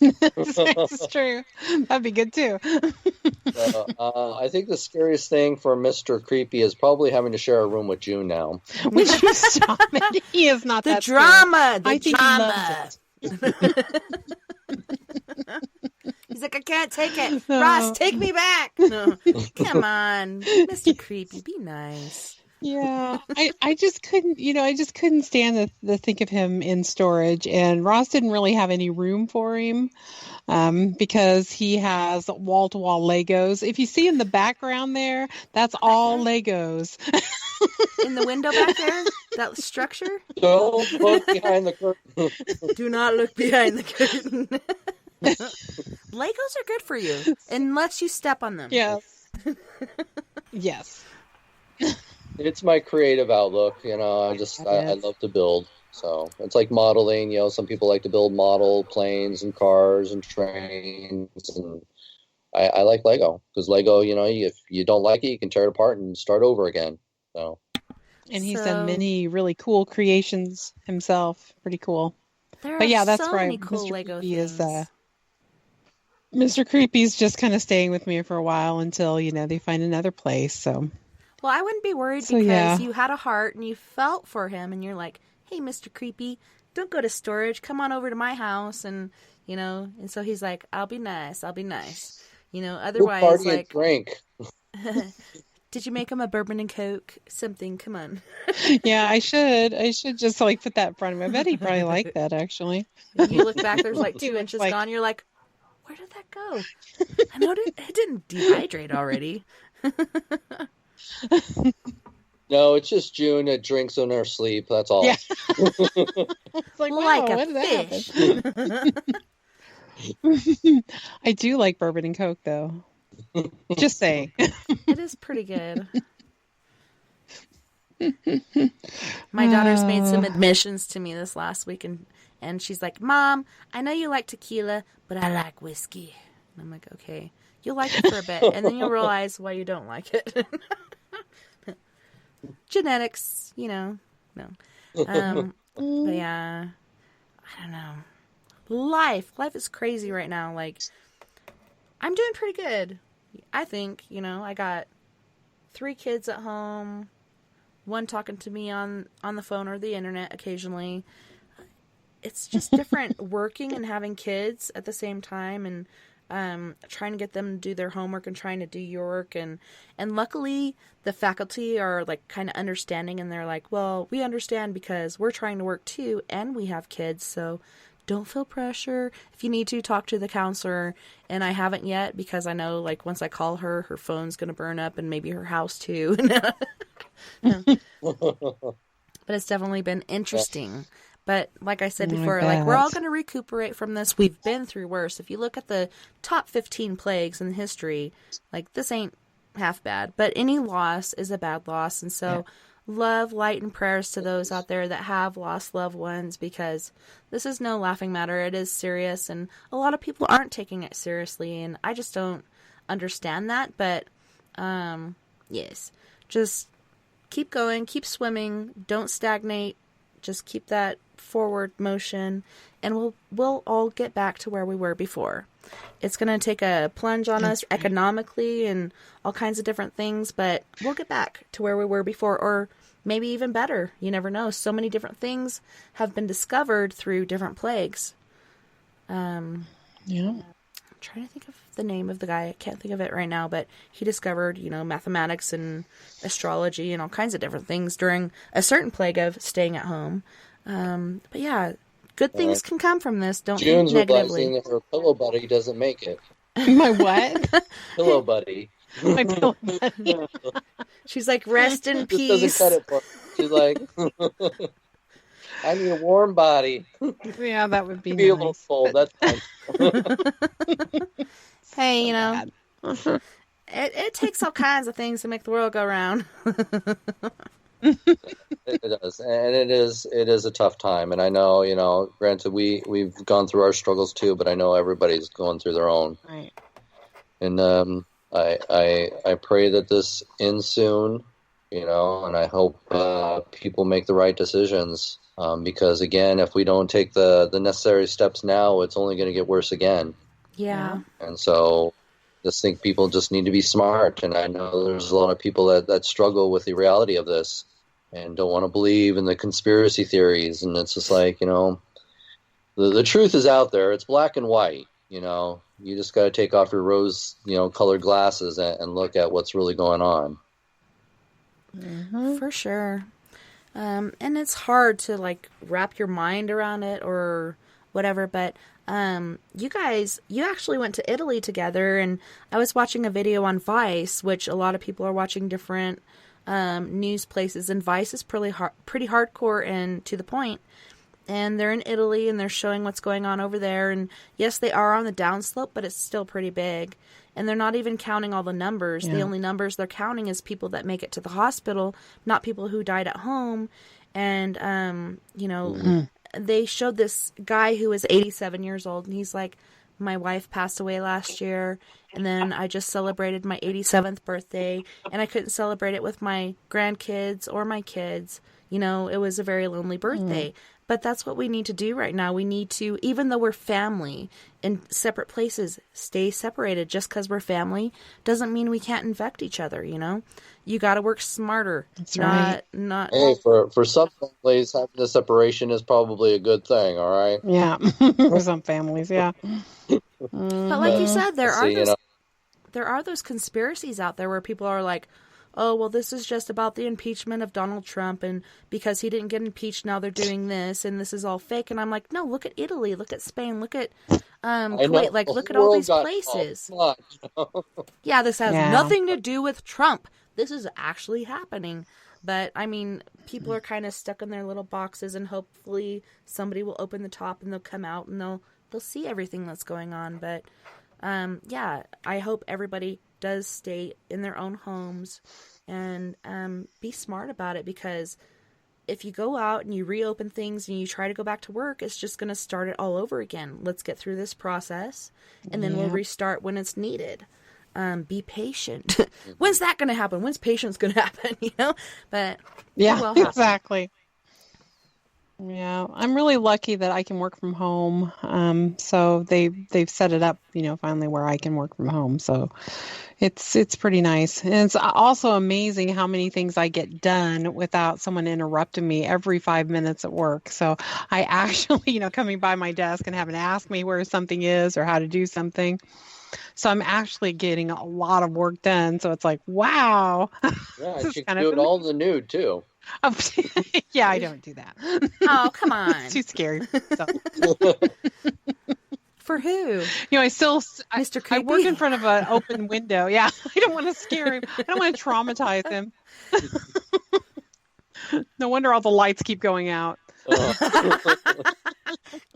That's true. That'd be good too. I think the scariest thing for Mr. Creepy is probably having to share a room with June now. Would you stop it? He is not the that drama. Scary. The drama. He's like, I can't take it. Ross, take me back. No, come on, Mr. Creepy, be nice. Yeah, I just couldn't, I just couldn't stand the think of him in storage. And Ross didn't really have any room for him because he has wall-to-wall Legos. If you see in the background there, that's all Legos. In the window back there? That structure? Don't look behind the curtain. Do not look behind the curtain. Legos are good for you, unless you step on them. Yes. Yes. It's my creative outlook, I love to build. So it's like modeling, some people like to build model planes and cars and trains. And I like Lego because Lego, if you don't like it, you can tear it apart and start over again. So. And he's done many really cool creations himself. Pretty cool. But yeah, that's so right. Many cool Mr. Lego Creepy things. Mr. Creepy's just kind of staying with me for a while until, they find another place. So. Well, I wouldn't be worried because you had a heart and you felt for him and you're like, hey, Mr. Creepy, don't go to storage. Come on over to my house. And, and so he's like, I'll be nice. Otherwise, party like, and drink. Did you make him a bourbon and Coke? Something. Come on. Yeah, I should. I should just like put that in front of him. I bet he'd probably like that, actually. You look back, there's like 2 inches gone. You're like, where did that go? I know it didn't dehydrate already. No, it's just June. It drinks in her sleep. That's all. Yeah. It's like, wow, Like a what did fish. that happen? I do like bourbon and Coke, though. Just saying. It is pretty good. My daughter's made some admissions to me this last week, and she's like, Mom, I know you like tequila, but I like whiskey. And I'm like, okay, you'll like it for a bit, and then you'll realize why you don't like it. Genetics, no. But yeah, I don't know. Life is crazy right now. Like, I'm doing pretty good. I think, I got 3 kids at home, 1 talking to me on the phone or the internet occasionally. It's just different working and having kids at the same time, and trying to get them to do their homework and trying to do your work. And luckily the faculty are like kind of understanding, and they're like, well, we understand because we're trying to work too and we have kids, so don't feel pressure. If you need to, talk to the counselor. And I haven't yet, because I know, like, once I call her phone's going to burn up, and maybe her house too. But it's definitely been interesting. But like I said before, like, we're all going to recuperate from this. We've been through worse. If you look at the top 15 plagues in history, like, this ain't half bad. But any loss is a bad loss. And so love, light, and prayers to those out there that have lost loved ones, because this is no laughing matter. It is serious, and a lot of people aren't taking it seriously, and I just don't understand that. But yes, just keep going, keep swimming, don't stagnate, just keep that forward motion, and we'll all get back to where we were before. It's going to take a plunge on us economically and all kinds of different things, but we'll get back to where we were before, or maybe even better. You never know. So many different things have been discovered through different plagues. I'm trying to think of the name of the guy. I can't think of it right now, but he discovered, mathematics and astrology and all kinds of different things during a certain plague of staying at home. But yeah, good things can come from this. Don't June's think negatively. realizing that her pillow buddy doesn't make it. My what? Pillow buddy. My pillow buddy. She's like, rest in peace. Just doesn't cut it for her. She's like, I need a warm body. Yeah, that would be a nice. little cold. That's fine. Hey, it takes all kinds of things to make the world go round. It does, and it is a tough time. And I know, granted, we've gone through our struggles too, but I know everybody's going through their own. Right. And I pray that this ends soon, and I hope people make the right decisions. Because again, if we don't take the necessary steps now, it's only going to get worse again. Yeah. And so, just think people just need to be smart. And I know there's a lot of people that struggle with the reality of this and don't want to believe in the conspiracy theories. And it's just like, the truth is out there. It's black and white. You just got to take off your rose, colored glasses and look at what's really going on. Mm-hmm. For sure. And it's hard to like wrap your mind around it or whatever, but you actually went to Italy together, and I was watching a video on Vice, which a lot of people are watching different news places, and Vice is pretty hardcore and to the point. And they're in Italy, and they're showing what's going on over there. And yes, they are on the downslope, but it's still pretty big. And they're not even counting all the numbers. Yeah. The only numbers they're counting is people that make it to the hospital, not people who died at home. And, they showed this guy who was 87 years old, and he's like, my wife passed away last year, and then I just celebrated my 87th birthday, and I couldn't celebrate it with my grandkids or my kids. It was a very lonely birthday. But that's what we need to do right now. We need to, even though we're family in separate places, stay separated. Just because we're family doesn't mean we can't infect each other, You got to work smarter. That's right. Not. Hey, for some families, having the separation is probably a good thing, all right? Yeah, for some families, yeah. But like you said, there are those conspiracies out there where people are like, oh, well, this is just about the impeachment of Donald Trump, and because he didn't get impeached, now they're doing this, and this is all fake. And I'm like, no, look at Italy, look at Spain, look at Kuwait, like, look at all these places. Yeah, this has nothing to do with Trump. This is actually happening. But, I mean, people are kind of stuck in their little boxes, and hopefully somebody will open the top and they'll come out and they'll see everything that's going on. But, yeah, I hope everybody does stay in their own homes and be smart about it, because if you go out and you reopen things and you try to go back to work, it's just going to start it all over again. Let's get through this process, and then we'll restart when it's needed. Be patient. When's that going to happen? When's patience going to happen? You know, but yeah, exactly. Yeah, I'm really lucky that I can work from home. So they've set it up, you know, finally where I can work from home. So it's pretty nice. And it's also amazing how many things I get done without someone interrupting me every 5 minutes at work. So I actually, you know, coming by my desk and having to ask me where something is or how to do something. So I'm actually getting a lot of work done. So it's like, wow. Yeah, you can do it all in the nude, too. Oh, yeah, I don't do that. Oh, come on. It's too scary. So. For who? You know, Mr. Creepy? I work in front of an open window. Yeah, I don't want to scare him. I don't want to traumatize him. No wonder all the lights keep going out.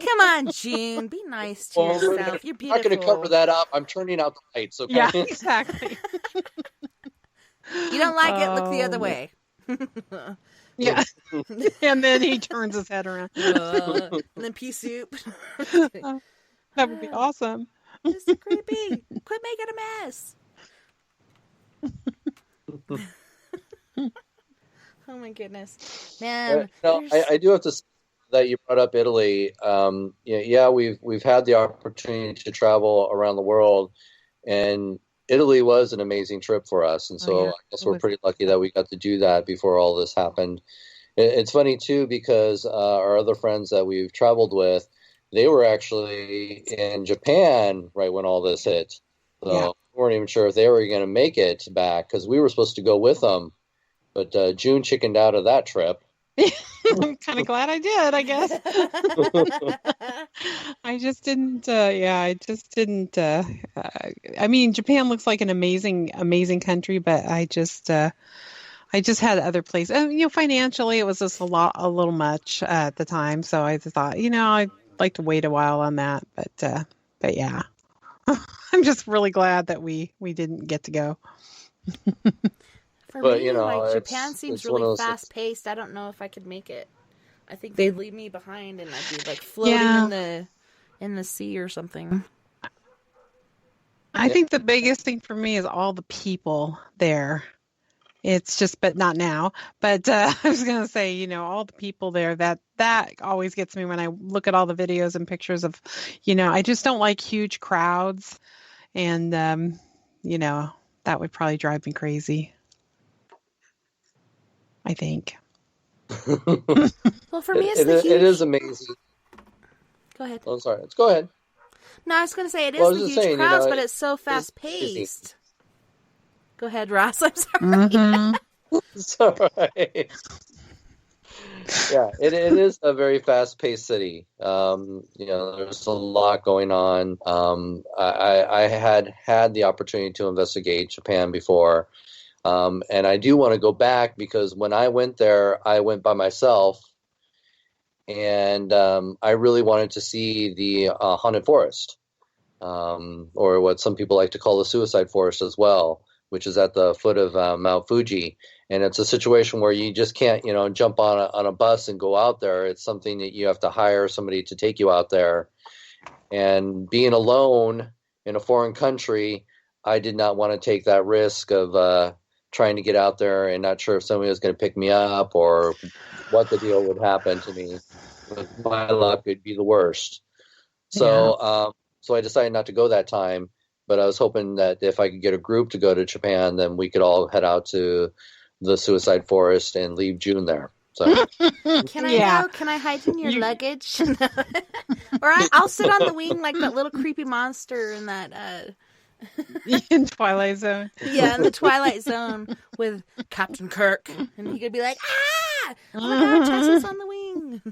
Come on, June. Be nice to yourself. You're beautiful. I'm not going to cover that up. I'm turning out the lights. Okay? Yeah, exactly. You don't like it? Look the other way. Yeah. And then he turns his head around. And then pea soup. That would be awesome. Mr. Creepy, quit making a mess. Oh my goodness, man! I do have to say that you brought up Italy. Yeah, we've had the opportunity to travel around the world, and Italy was an amazing trip for us. And so I guess we're pretty lucky that we got to do that before all this happened. It's funny too, because our other friends that we've traveled with, they were actually in Japan right when all this hit. So we weren't even sure if they were going to make it back, because we were supposed to go with them. But June chickened out of that trip. I'm kind of glad I did, I guess. I just didn't, I mean, Japan looks like an amazing country, but I just had other places. You know, financially, it was just a little much at the time. So I just thought, you know, I'd like to wait a while on that. But yeah, I'm just really glad that we didn't get to go. For me, you know, like, Japan seems really fast-paced. I don't know if I could make it. I think they'd leave me behind, and I'd be like floating in the sea or something. I think the biggest thing for me is all the people there. It's just, but not now. But I was going to say, you know, all the people there, that always gets me when I look at all the videos and pictures of, you know, I just don't like huge crowds. And, you know, that would probably drive me crazy, I think. Well, for me, it is amazing. Go ahead. Oh, sorry. Let's go ahead. No, I was going to say it is the huge crowds, but it's so fast-paced. Go ahead, Ross. I'm sorry. Mm-hmm. It's all right. Yeah, it is a very fast-paced city. You know, there's a lot going on. I had the opportunity to investigate Japan before. And I do want to go back, because when I went there, I went by myself, and I really wanted to see the haunted forest, or what some people like to call the suicide forest as well, which is at the foot of Mount Fuji. And it's a situation where you just can't, you know, jump on a bus and go out there. It's something that you have to hire somebody to take you out there. And being alone in a foreign country, I did not want to take that risk of trying to get out there and not sure if somebody was going to pick me up or what the deal would happen to me. With my luck, it'd be the worst. So, so I decided not to go that time, but I was hoping that if I could get a group to go to Japan, then we could all head out to the suicide forest and leave June there. So, can I go? Can I hide in your luggage? Or I'll sit on the wing like that little creepy monster in that In Twilight Zone. Yeah, in the Twilight Zone with Captain Kirk. And he could be like, ah! Oh my God, Tessa's on the wing.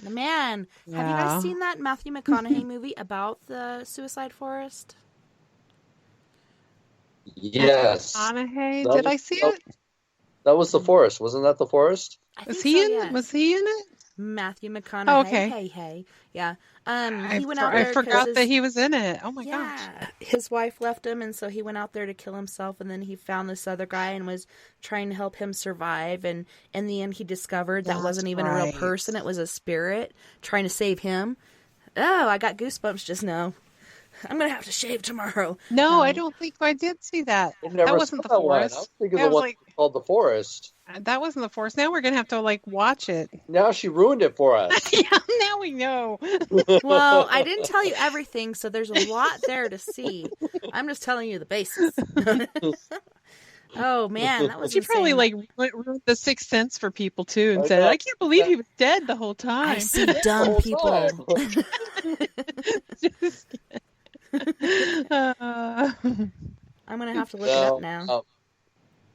Man, have you guys seen that Matthew McConaughey movie about the suicide forest? Yes. McConaughey? Did I see it? That was the forest. Wasn't that the forest? Was he in it? Was he in it? Matthew McConaughey. Oh, okay. Hey. Yeah. I He went out there. I forgot that he was in it. Oh my gosh. His wife left him, and so he went out there to kill himself, and then he found this other guy and was trying to help him survive, and in the end he discovered that wasn't even a real person. It was a spirit trying to save him. Oh, I got goosebumps just now. I'm going to have to shave tomorrow. No, I don't think I did see that. That wasn't the forest. I was thinking the one called the forest. That wasn't the forest. Now we're going to have to watch it. Now she ruined it for us. Yeah, now we know. Well, I didn't tell you everything, so there's a lot there to see. I'm just telling you the basics. Oh man, that was She probably ruined the Sixth Sense for people too, and said, "I can't believe he was dead the whole time." I see dumb people. I'm gonna have to look it up now.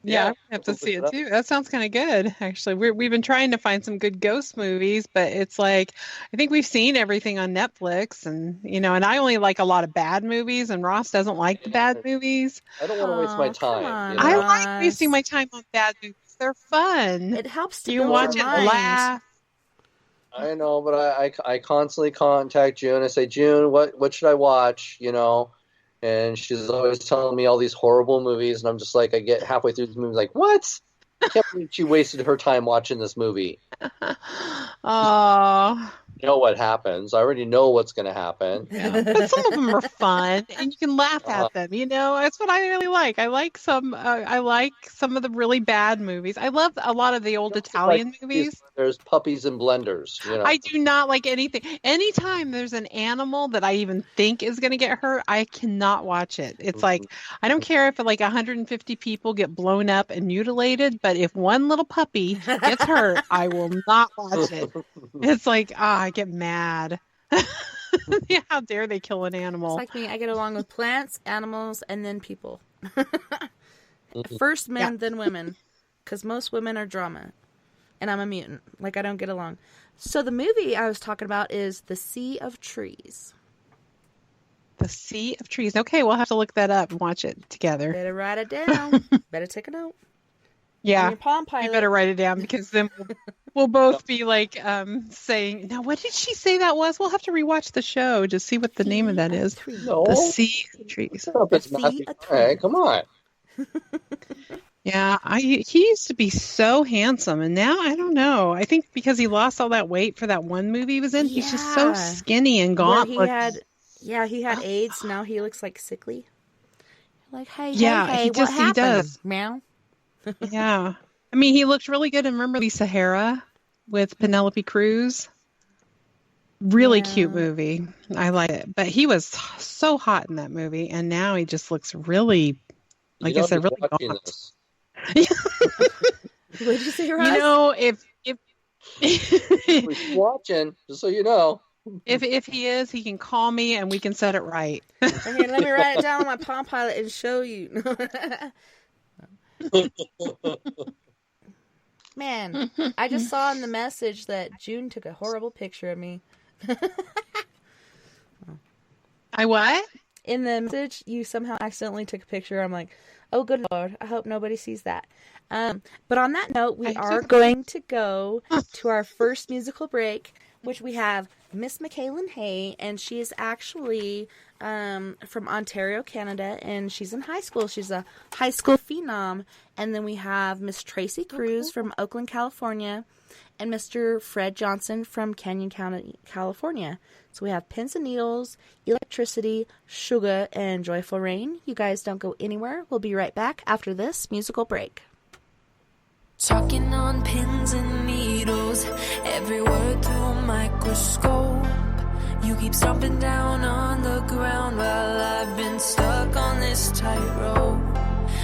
Yeah, I have to see it too. That sounds kind of good, actually. We've been trying to find some good ghost movies, but it's like I think we've seen everything on Netflix, and and I only like a lot of bad movies, and Ross doesn't like the bad movies. I don't want to waste my time. I like wasting my time on bad movies. They're fun. It helps to you watch it, laugh. I know, but I constantly contact June. I say, June, what should I watch? And she's always telling me all these horrible movies, and I'm just like, I get halfway through the movie, like, what? I can't believe she wasted her time watching this movie. Oh. You know what happens. I already know what's going to happen. Yeah. But some of them are fun, and you can laugh at them. That's what I really like. I like some of the really bad movies. I love a lot of the old Italian movies. There's puppies and blenders. I do not like anything. Anytime there's an animal that I even think is going to get hurt, I cannot watch it. It's like, I don't care if 150 people get blown up and mutilated, but if one little puppy gets hurt, I will not watch it. It's like, I get mad. Yeah, how dare they kill an animal? It's like me. I get along with plants, animals, and then people. First men, then women. Because most women are drama. And I'm a mutant. I don't get along. So the movie I was talking about is The Sea of Trees. The Sea of Trees. Okay, we'll have to look that up and watch it together. Better write it down. Better take a note. Yeah, your Palm Pilot. You better write it down, because then we'll both be saying, now what did she say that was? We'll have to rewatch the show to see what the name of that is. No. The Sea of Trees. Hey, come on. Yeah, he used to be so handsome, and now I don't know. I think because he lost all that weight for that one movie he was in, he's just so skinny and gaunt. He had AIDS. Now he looks sickly. Hey, he what happened? He does. Meow. Yeah. I mean, he looked really good. Remember the Sahara with Penelope Cruz? Really cute movie. I like it. But he was so hot in that movie, and now he just looks really, really gaunt. What did you say, Ross? If watching, just so you know. If he is, he can call me and we can set it right. Okay, let me write it down on my Palm Pilot and show you. Man, I just saw in the message that June took a horrible picture of me. I what? In the message, you somehow accidentally took a picture. I'm like, oh, good Lord. I hope nobody sees that. But on that note, we are going to go to our first musical break, which we have Miss McKaylin Hay, and she is actually from Ontario, Canada, and she's in high school. She's a high school phenom. And then we have Miss Tracy Cruz from Oakland, California, and Mr. Fred Johnson from Canyon County, California. So we have Pins and Needles, Electricity, Sugar, and Joyful Rain. You guys don't go anywhere. We'll be right back after this musical break. Talking on pins and needles, every word through a microscope. You keep stomping down on the ground while I've been stuck on this tightrope.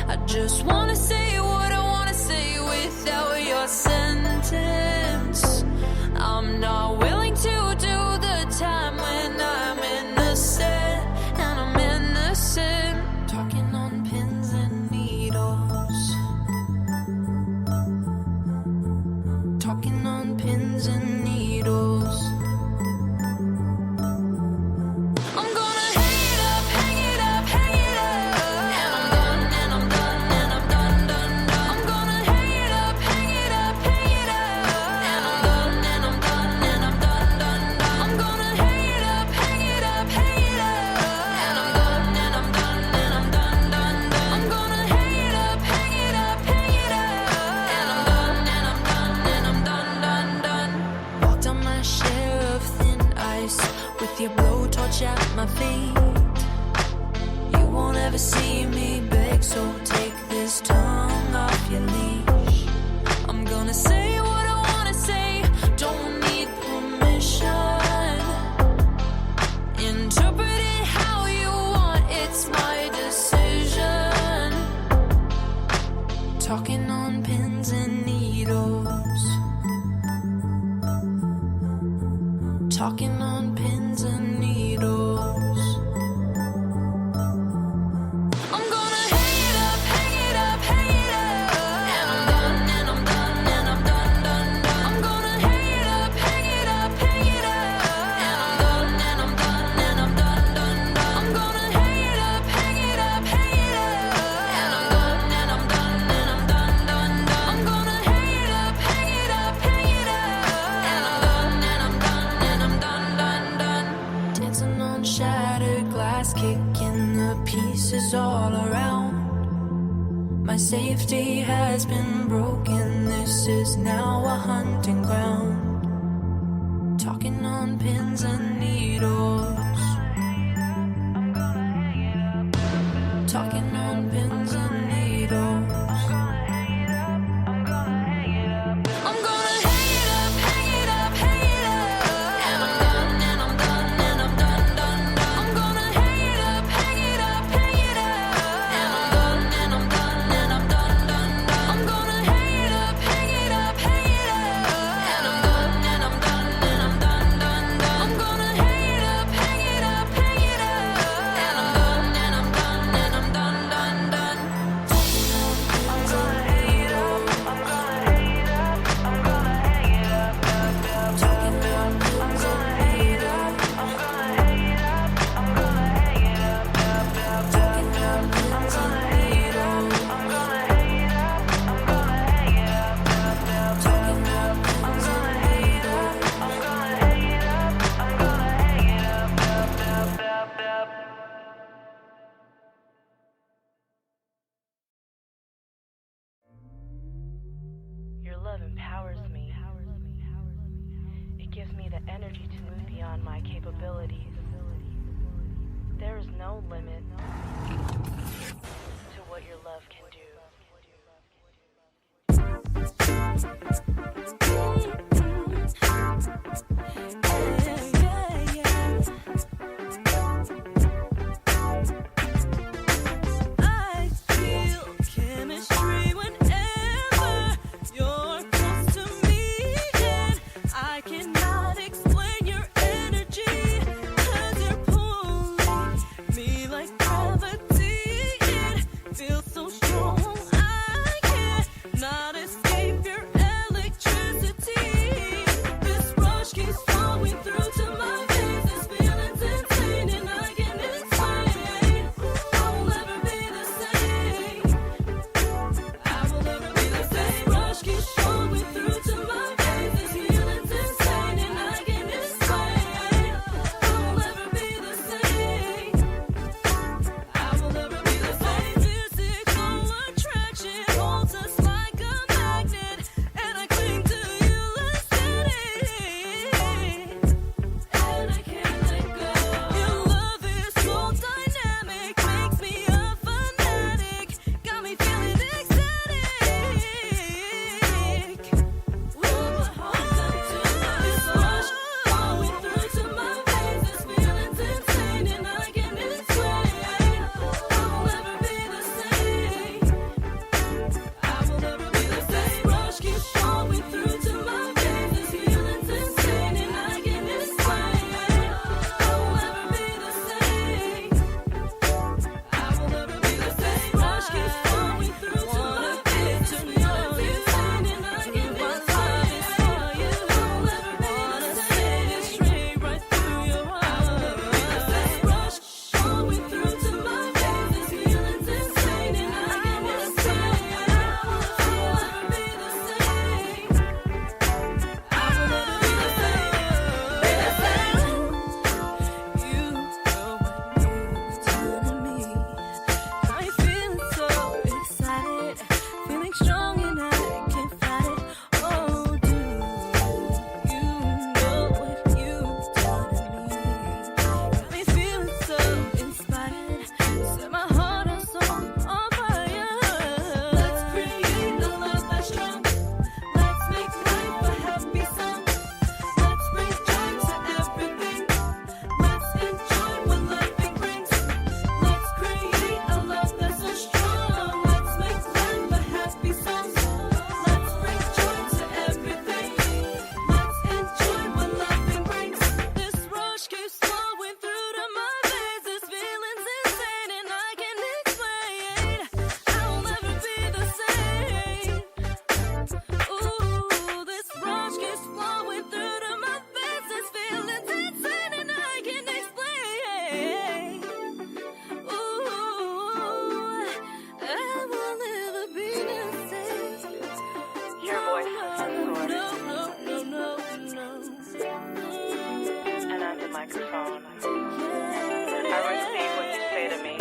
I just wanna say what I wanna say without your sentence. I'm not willing to do the time when I'm innocent and I'm in with your blowtorch at my feet. You won't ever see me beg, so take this tongue off your leash. I'm gonna say what I wanna say, don't need permission. Interpret it how you want, it's my decision. Talking on pins and needles. Talking on pins and needles. I'm gonna hang it up, hang it up, hang it up. And I'm done, and I'm done, and I'm done, done, done. I'm gonna hang it up, hang it up, hang it up. And I'm done, and I'm done, and I'm done, done, done. I'm gonna hang it up, hang it up, hang it up. And I'm done, and I'm done, and I'm done, done, done. I'm gonna hang it up, hang it up, hang it up. And I'm done, and I'm done, and I'm done, done, done. Dancing on shattered glass, kicking the pieces all around. My safety has been broken, this is now a hunting ground. Talking on pins and needles. Talking on pins and needles. I'm gonna hang it up, hang it up, hang it up. And I'm done, and I'm done, and I'm done, done, done. I'm gonna hang it up, hang it up, hang it up. And I'm done, and I'm done, and I'm done, done, done. I'm gonna hang it up, hang it up, hang it up. And I'm done, and I'm done, and I'm done, done, done. I'm gonna hang phone. I receive what you say to me.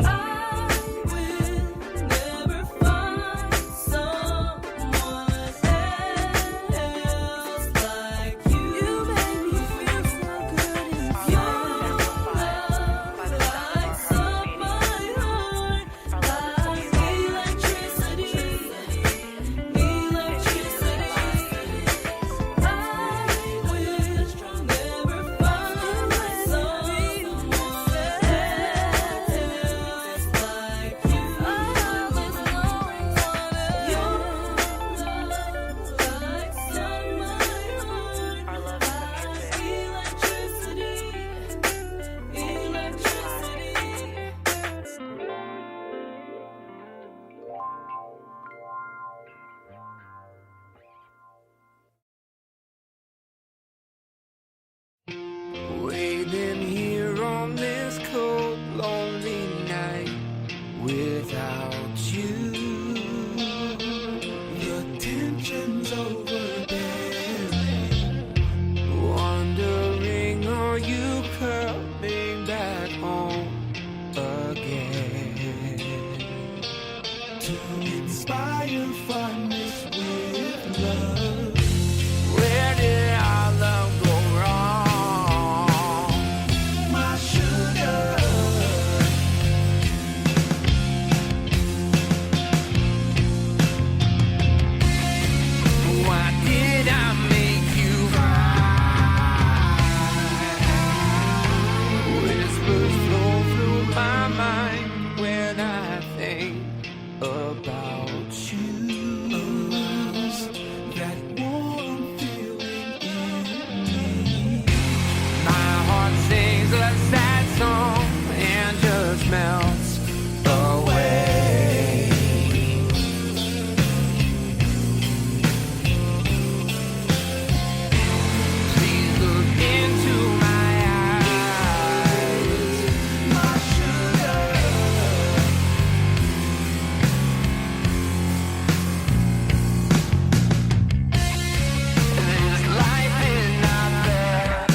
Waiting here on this cold, lonely night without you. The tension's overbearing. Wondering, are you coming back home again? To inspire fondness with love. Where did our love go wrong? My sugar. Why did I make you cry? Whispers flow through my mind when I think about you. That warm feeling in me. My heart sings a sad song and just melts away. Please look into my eyes, my sugar. There's life in out there.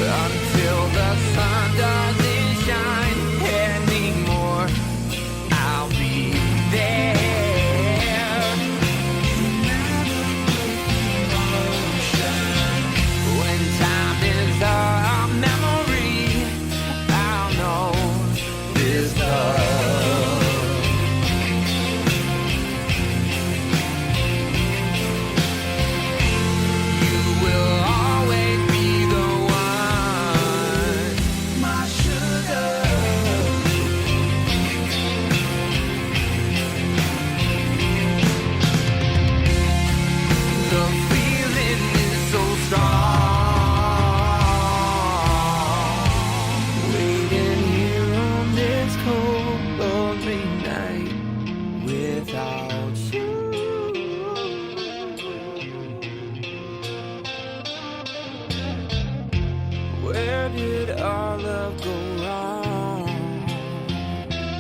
Until the sun doesn't shine anymore, I'll be there. When time is a memory, I'll know this love. You will always be the one, my sugar. The feeling is so strong. Waiting here on this cold, lonely night without you. Where did our love go wrong,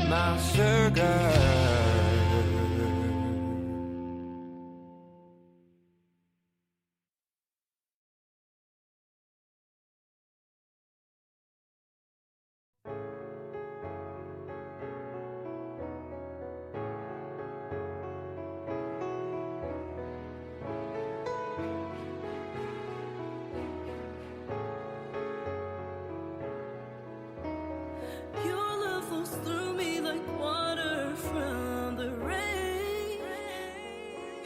my sugar? Your love flows through me like water from the rain.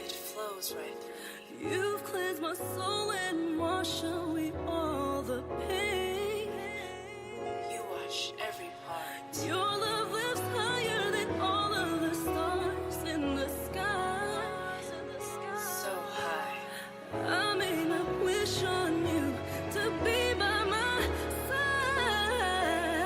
It flows right through me. You've cleansed my soul and washed away all the pain. You wash every part. Your love lives higher than all of the stars in the sky. So high. I made a wish on you to be by my side.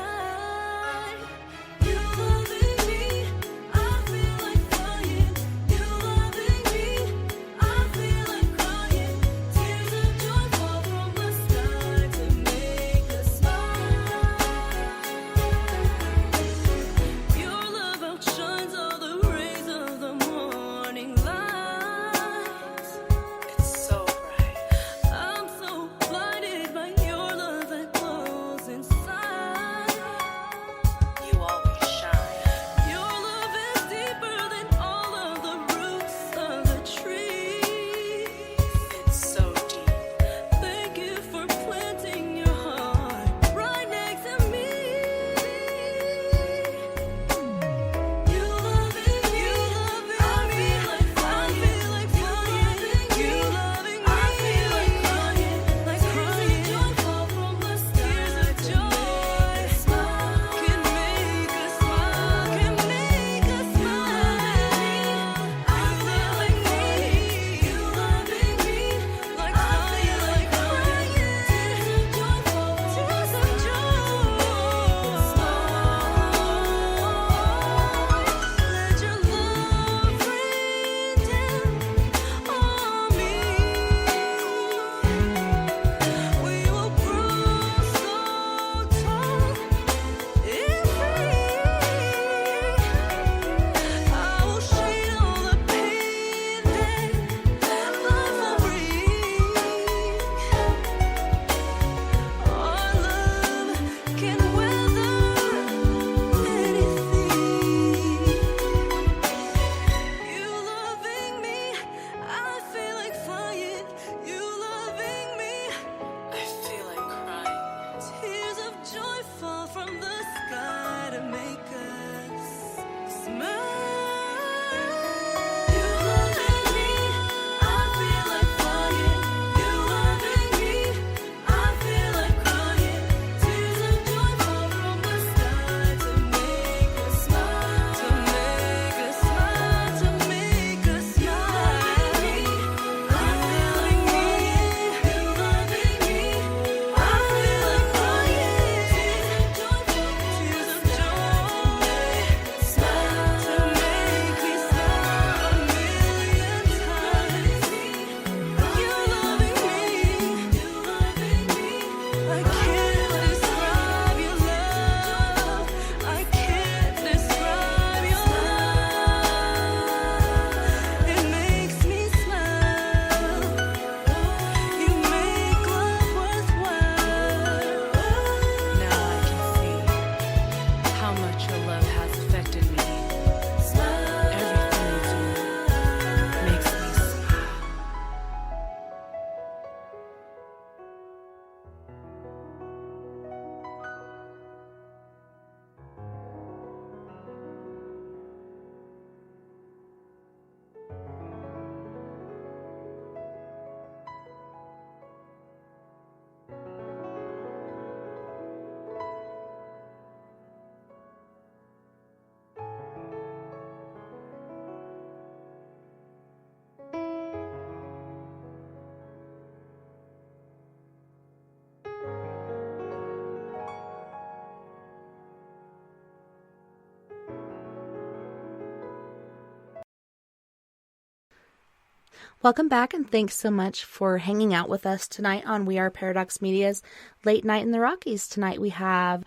Welcome back, and thanks so much for hanging out with us tonight on We Are Paradox Media's Late Night in the Rockies. Tonight we have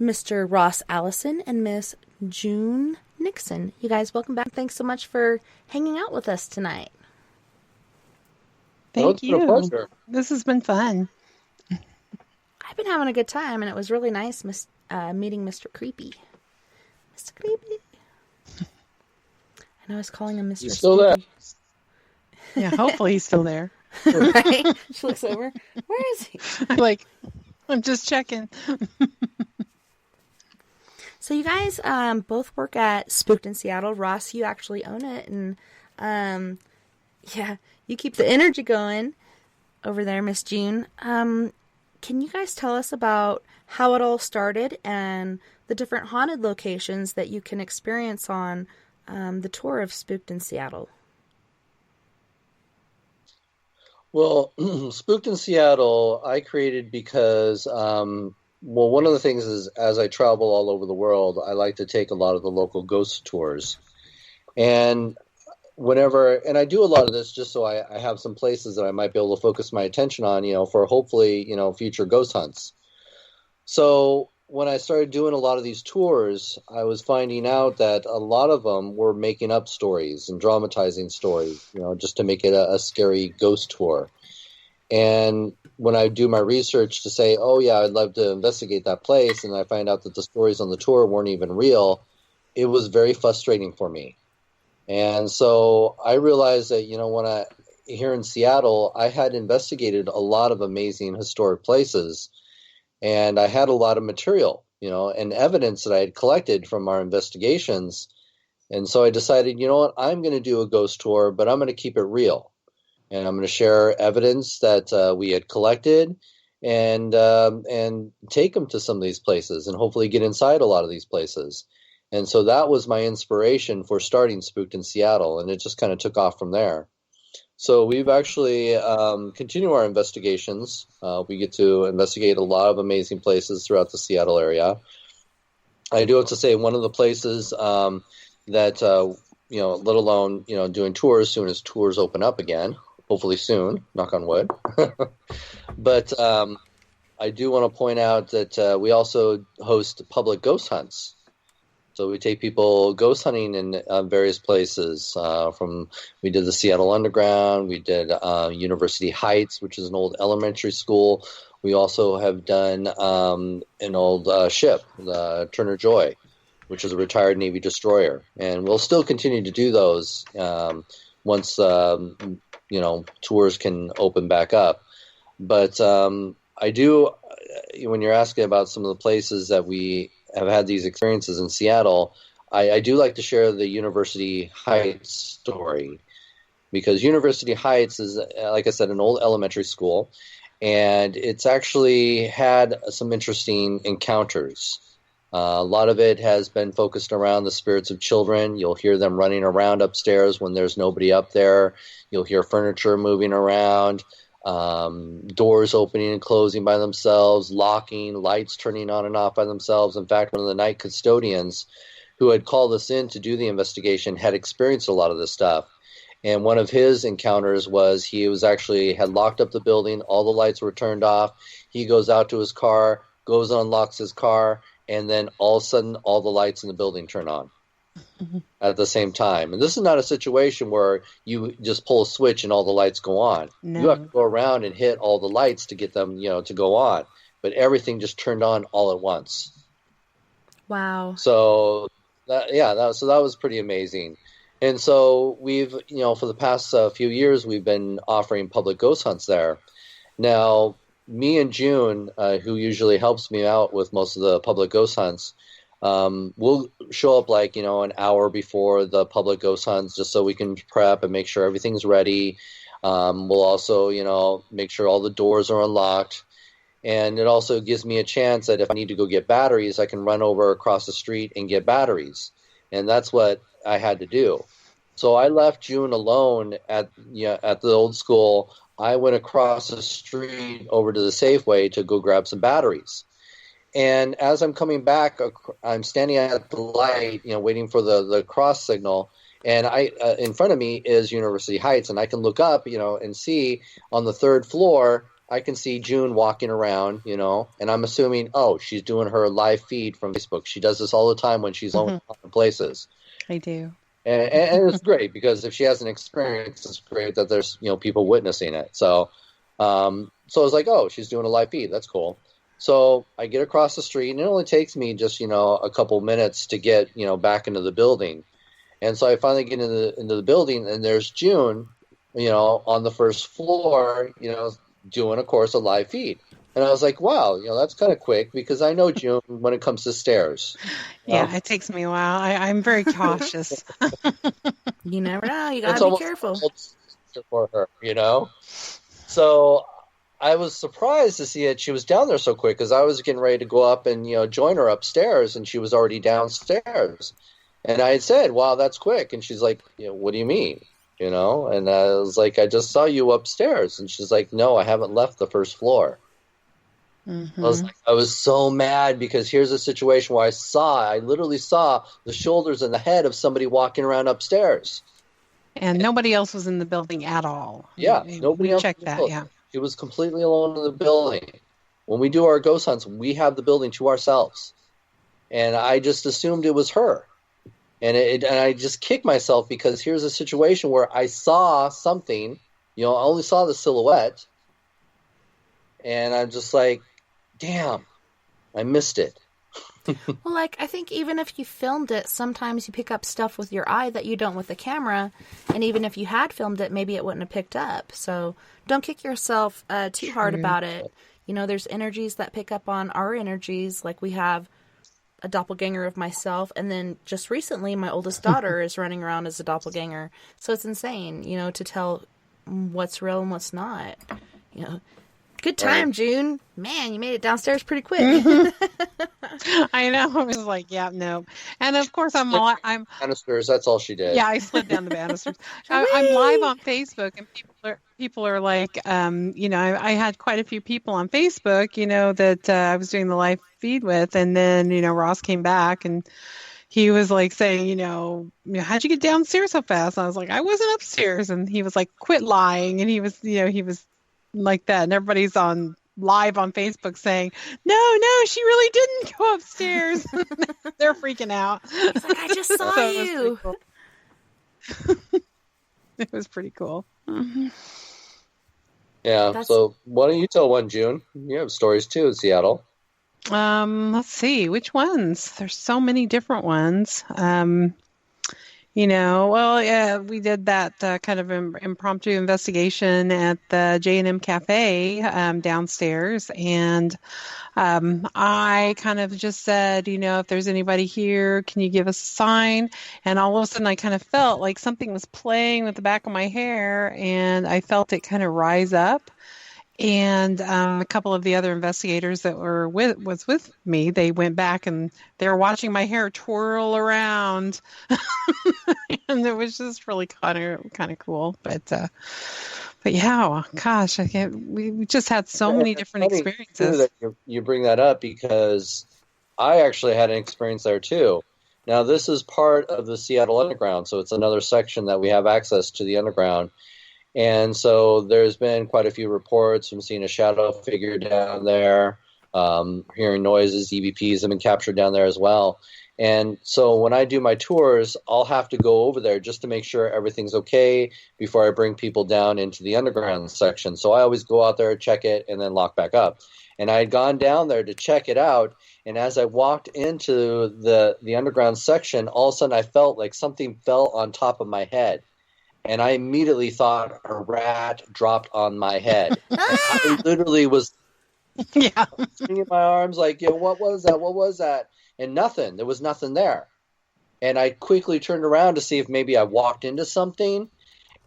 Mr. Ross Allison and Miss June Nixon. You guys, welcome back. Thanks so much for hanging out with us tonight. Thank It's been a you. pleasure. This has been fun. I've been having a good time, and it was really nice meeting Mr. Creepy. Mr. Creepy. And I was calling him Mr. He's still there. Spooky. Yeah, hopefully he's still there. Right? She looks over. Where is he? I'm just checking. So you guys both work at Spooked in Seattle. Ross, you actually own it, and yeah, you keep the energy going over there, Miss June. Can you guys tell us about how it all started and the different haunted locations that you can experience on the tour of Spooked in Seattle? Well, Spooked in Seattle, I created because, one of the things is as I travel all over the world, I like to take a lot of the local ghost tours. And and I do a lot of this just so I have some places that I might be able to focus my attention on, for hopefully, future ghost hunts. So when I started doing a lot of these tours, I was finding out that a lot of them were making up stories and dramatizing stories, just to make it a scary ghost tour. And when I do my research to say, oh yeah, I'd love to investigate that place, and I find out that the stories on the tour weren't even real, it was very frustrating for me. And so I realized that, here in Seattle, I had investigated a lot of amazing historic places. And I had a lot of material, and evidence that I had collected from our investigations. And so I decided, I'm going to do a ghost tour, but I'm going to keep it real. And I'm going to share evidence that we had collected and take them to some of these places and hopefully get inside a lot of these places. And so that was my inspiration for starting Spooked in Seattle. And it just kind of took off from there. So we've actually continued our investigations. We get to investigate a lot of amazing places throughout the Seattle area. I do have to say one of the places that, let alone, doing tours soon as tours open up again, hopefully soon, knock on wood. But I do want to point out that we also host public ghost hunts. So we take people ghost hunting in various places. We did the Seattle Underground. We did University Heights, which is an old elementary school. We also have done an old ship, the Turner Joy, which is a retired Navy destroyer. And we'll still continue to do those once tours can open back up. But I do, when you're asking about some of the places that we have had these experiences in Seattle, I do like to share the University Heights story, because University Heights is, like I said, an old elementary school, and it's actually had some interesting encounters. A lot of it has been focused around the spirits of children. You'll hear them running around upstairs when there's nobody up there. You'll hear furniture moving around. Doors opening and closing by themselves, locking, lights turning on and off by themselves. In fact, one of the night custodians who had called us in to do the investigation had experienced a lot of this stuff. And one of his encounters was he had locked up the building, all the lights were turned off. He goes out to his car, goes and unlocks his car, and then all of a sudden all the lights in the building turn on at the same time. And this is not a situation where you just pull a switch and all the lights go on. No. You have to go around and hit all the lights to get them, to go on. But everything just turned on all at once. Wow. So that was pretty amazing. And so we've, for the past few years, we've been offering public ghost hunts there. Now, me and June, who usually helps me out with most of the public ghost hunts, we'll show up an hour before the public ghost hunts just so we can prep and make sure everything's ready. We'll also, make sure all the doors are unlocked. And it also gives me a chance that if I need to go get batteries, I can run over across the street and get batteries. And that's what I had to do. So I left June alone at the old school. I went across the street over to the Safeway to go grab some batteries. And as I'm coming back, I'm standing at the light, waiting for the cross signal. And I in front of me is University Heights, and I can look up, and see on the third floor, I can see June walking around, and I'm assuming, oh, she's doing her live feed from Facebook. She does this all the time when she's alone in places. I do. And it's great because if she has an experience, it's great that there's, people witnessing it. So I was like, oh, she's doing a live feed. That's cool. So I get across the street, and it only takes me just, a couple minutes to get, back into the building. And so I finally get into the building, and there's June, on the first floor, doing, of course, a live feed. And I was like, wow, that's kind of quick because I know June when it comes to stairs. Yeah, it takes me a while. I'm very cautious. You never know. You got to be careful. For her, So I was surprised to see that she was down there so quick because I was getting ready to go up and, join her upstairs, and she was already downstairs. And I had said, wow, that's quick. And she's like, what do you mean? And I was like, I just saw you upstairs. And she's like, no, I haven't left the first floor. Mm-hmm. I was so mad because here's a situation where I literally saw the shoulders and the head of somebody walking around upstairs. And nobody else was in the building at all. Yeah, nobody else. Checked that, yeah. She was completely alone in the building. When we do our ghost hunts, we have the building to ourselves. And I just assumed it was her. And I just kicked myself because here's a situation where I saw something, I only saw the silhouette. And I'm just like, damn, I missed it. Well, I think even if you filmed it, sometimes you pick up stuff with your eye that you don't with the camera. And even if you had filmed it, maybe it wouldn't have picked up. So don't kick yourself too hard about it. There's energies that pick up on our energies. Like we have a doppelganger of myself. And then just recently, my oldest daughter is running around as a doppelganger. So it's insane, to tell what's real and what's not. Good time, June. Man, you made it downstairs pretty quick. I know. I was like, yeah, no. And of course, I'm banisters. That's all she did. Yeah, I slid down the banisters. I'm live on Facebook, and people are like, I had quite a few people on Facebook, that I was doing the live feed with, and then Ross came back and he was like saying, how'd you get downstairs so fast? And I was like, I wasn't upstairs, and he was like, quit lying, and he was like that, and everybody's on live on Facebook saying, no, she really didn't go upstairs. They're freaking out. He's like, I just saw you. It was pretty cool. Mm-hmm. Yeah. So why don't you tell one, June? You have stories too in Seattle. Let's see, which ones? There's so many different ones. We did that kind of impromptu investigation at the J&M Cafe downstairs, and I kind of just said, if there's anybody here, can you give us a sign? And all of a sudden, I kind of felt like something was playing with the back of my hair, and I felt it kind of rise up. And a couple of the other investigators that was with me, they went back and they were watching my hair twirl around, and it was just really kind of cool. But yeah, gosh, we just had so many different experiences. That you bring that up because I actually had an experience there too. Now this is part of the Seattle Underground, so it's another section that we have access to the underground. And so there's been quite a few reports from seeing a shadow figure down there, hearing noises, EVPs have been captured down there as well. And so when I do my tours, I'll have to go over there just to make sure everything's okay before I bring people down into the underground section. So I always go out there, check it, and then lock back up. And I had gone down there to check it out, and as I walked into the underground section, all of a sudden I felt like something fell on top of my head. And I immediately thought a rat dropped on my head. I literally was swinging my arms like, what was that? What was that? And nothing. There was nothing there. And I quickly turned around to see if maybe I walked into something.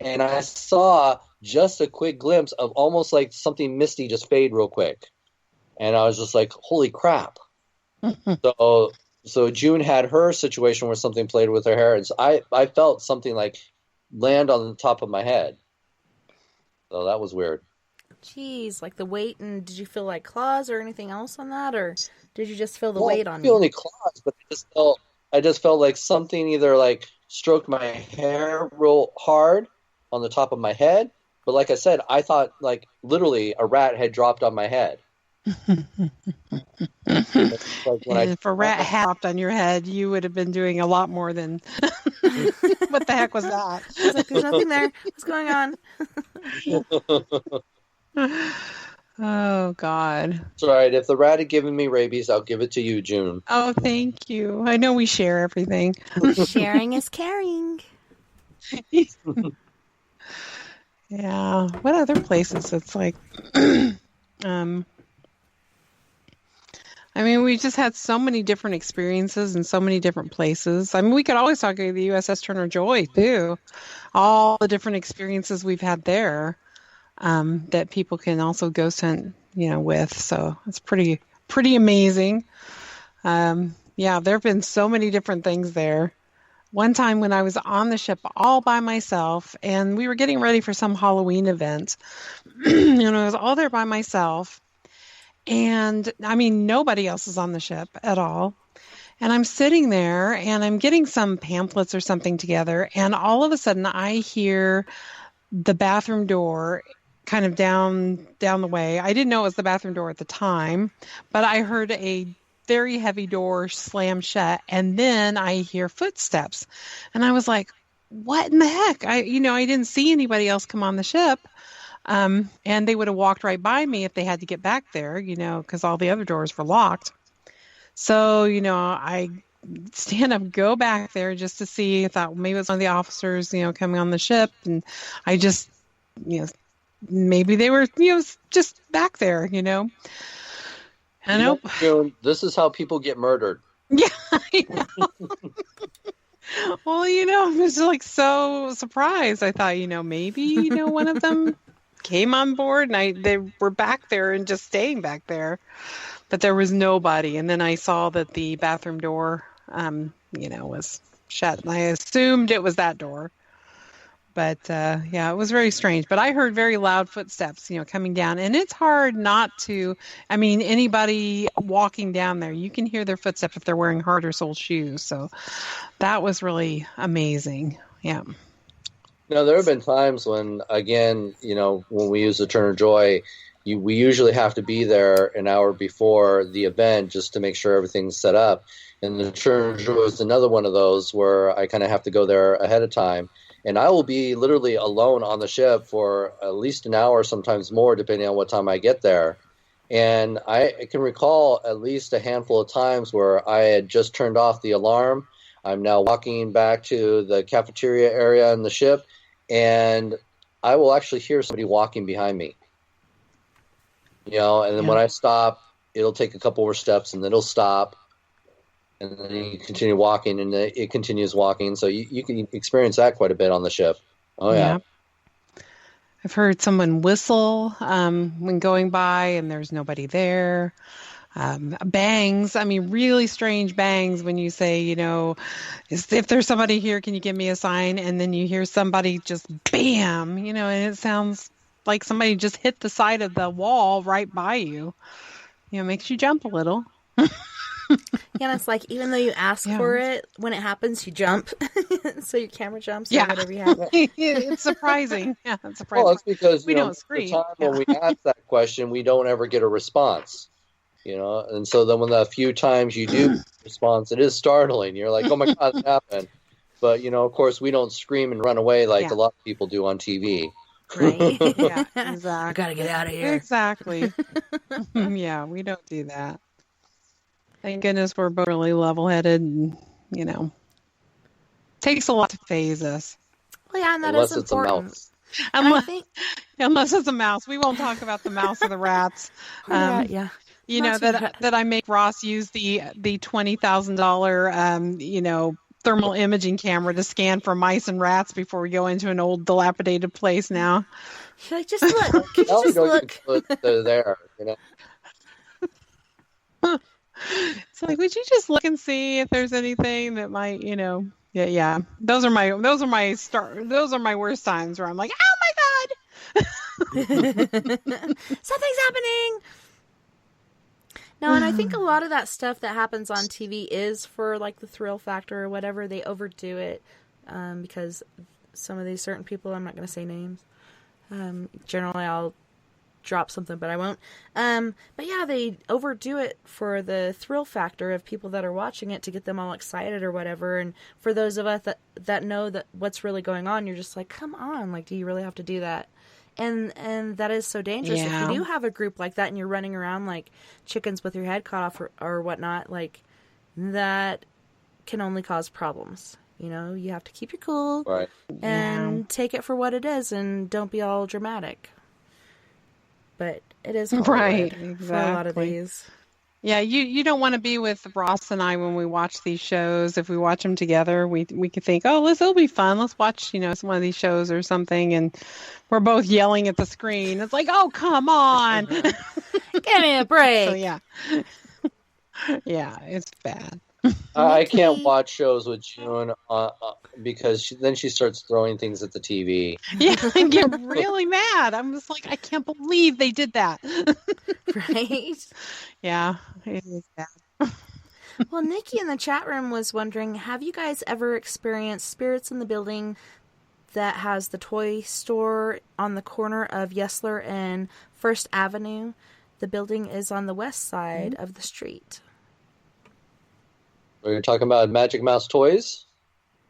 And I saw just a quick glimpse of almost like something misty just fade real quick. And I was just like, holy crap. So June had her situation where something played with her hair. And so I felt something like land on the top of my head. So that was weird. Jeez, like the weight, and did you feel like claws or anything else on that, or did you just feel the weight on you? I didn't feel any claws, but I just felt like something either like stroked my hair real hard on the top of my head. But like I said, I thought like literally a rat had dropped on my head. Like if a rat had dropped on your head, you would have been doing a lot more than what the heck was that? I was like, there's nothing there. What's going on? Oh, God. It's all right. If the rat had given me rabies, I'll give it to you, June. Oh, thank you. I know we share everything. Sharing is caring. Yeah. What other places? It's like, I mean, we just had so many different experiences in so many different places. I mean, we could always talk about the USS Turner Joy, too. All the different experiences we've had there that people can also ghost hunt, with. So it's pretty amazing. Yeah, there have been so many different things there. One time when I was on the ship all by myself, and we were getting ready for some Halloween event, I was all there by myself. And I mean, nobody else is on the ship at all. And I'm sitting there and I'm getting some pamphlets or something together. And all of a sudden I hear the bathroom door kind of down the way. I didn't know it was the bathroom door at the time, but I heard a very heavy door slam shut. And then I hear footsteps. And I was like, what in the heck? I didn't see anybody else come on the ship. And they would have walked right by me if they had to get back there, because all the other doors were locked. So, I stand up, go back there just to see. I thought maybe it was one of the officers, coming on the ship. And I just, maybe they were, just back there, And nope. This is how people get murdered. Yeah, I know. Well, I was like so surprised. I thought, maybe, one of them came on board and they were back there and just staying back there, but there was nobody. And then I saw that the bathroom door, was shut, and I assumed it was that door. But yeah, it was very strange. But I heard very loud footsteps, coming down, and it's hard not to. I mean, anybody walking down there, you can hear their footsteps if they're wearing hard or soled shoes. So that was really amazing. Yeah. No, there have been times when, again, when we use the Turner Joy, we usually have to be there an hour before the event just to make sure everything's set up. And the Turner Joy is another one of those where I kind of have to go there ahead of time. And I will be literally alone on the ship for at least an hour, sometimes more, depending on what time I get there. And I can recall at least a handful of times where I had just turned off the alarm. I'm now walking back to the cafeteria area in the ship, and I will actually hear somebody walking behind me. And then when I stop, it'll take a couple more steps, and then it'll stop, and then you continue walking, and it continues walking. So you can experience that quite a bit on the ship. Oh, yeah. I've heard someone whistle when going by, and there's nobody there. Bangs, I mean, really strange bangs when you say, if there's somebody here, can you give me a sign? And then you hear somebody just bam, and it sounds like somebody just hit the side of the wall right by you. Makes you jump a little. Yeah, and it's like, even though you ask for it, when it happens, you jump. So your camera jumps or whatever you have. It's surprising. Yeah, it's surprising. Well, it's because we don't scream. The time when we ask that question, we don't ever get a response. And so then when the few times you do response, it is startling. You're like, oh my God, that happened. But, of course, we don't scream and run away like a lot of people do on TV. Right. Yeah, exactly. I gotta get out of here. Exactly. Yeah, we don't do that. Thank goodness we're both really level-headed and, takes a lot to phase us. Well, yeah, and that Unless is it's a important. mouse. Unless it's a mouse. We won't talk about the mouse or the rats. Yeah. That I make Ross use the $20,000 thermal imaging camera to scan for mice and rats before we go into an old dilapidated place now. Should I just look? Could you just look? They're there. It's like, would you just look and see if there's anything that might, yeah. Those are my worst times where I'm like, oh my God, something's happening. No, and I think a lot of that stuff that happens on TV is for like the thrill factor or whatever. They overdo it. because some of these certain people, I'm not going to say names. Generally, I'll drop something, but I won't. But yeah, they overdo it for the thrill factor of people that are watching it to get them all excited or whatever. And for those of us that know that what's really going on, you're just like, come on, like, do you really have to do that? And that is so dangerous. Yeah. If you do have a group like that and you're running around like chickens with your head cut off or whatnot, like, that can only cause problems. You know, you have to keep your cool Right. and take it for what it is and don't be all dramatic. But it is Hollywood Right, for a lot of exactly. these. Yeah, you don't want to be with Ross and I when we watch these shows. If we watch them together, we could think, oh, it'll be fun. Let's watch, one of these shows or something, and we're both yelling at the screen. It's like, oh, come on. Give me a break. So yeah, yeah, it's bad. I can't watch shows with June because then she starts throwing things at the TV. Yeah, I get really mad. I'm just like, I can't believe they did that. Right? Yeah, it is bad. Well, Nikki in the chat room was wondering, have you guys ever experienced spirits in the building that has the toy store on the corner of Yesler and First Avenue? The building is on the west side of the street. We're talking about Magic Mouse toys.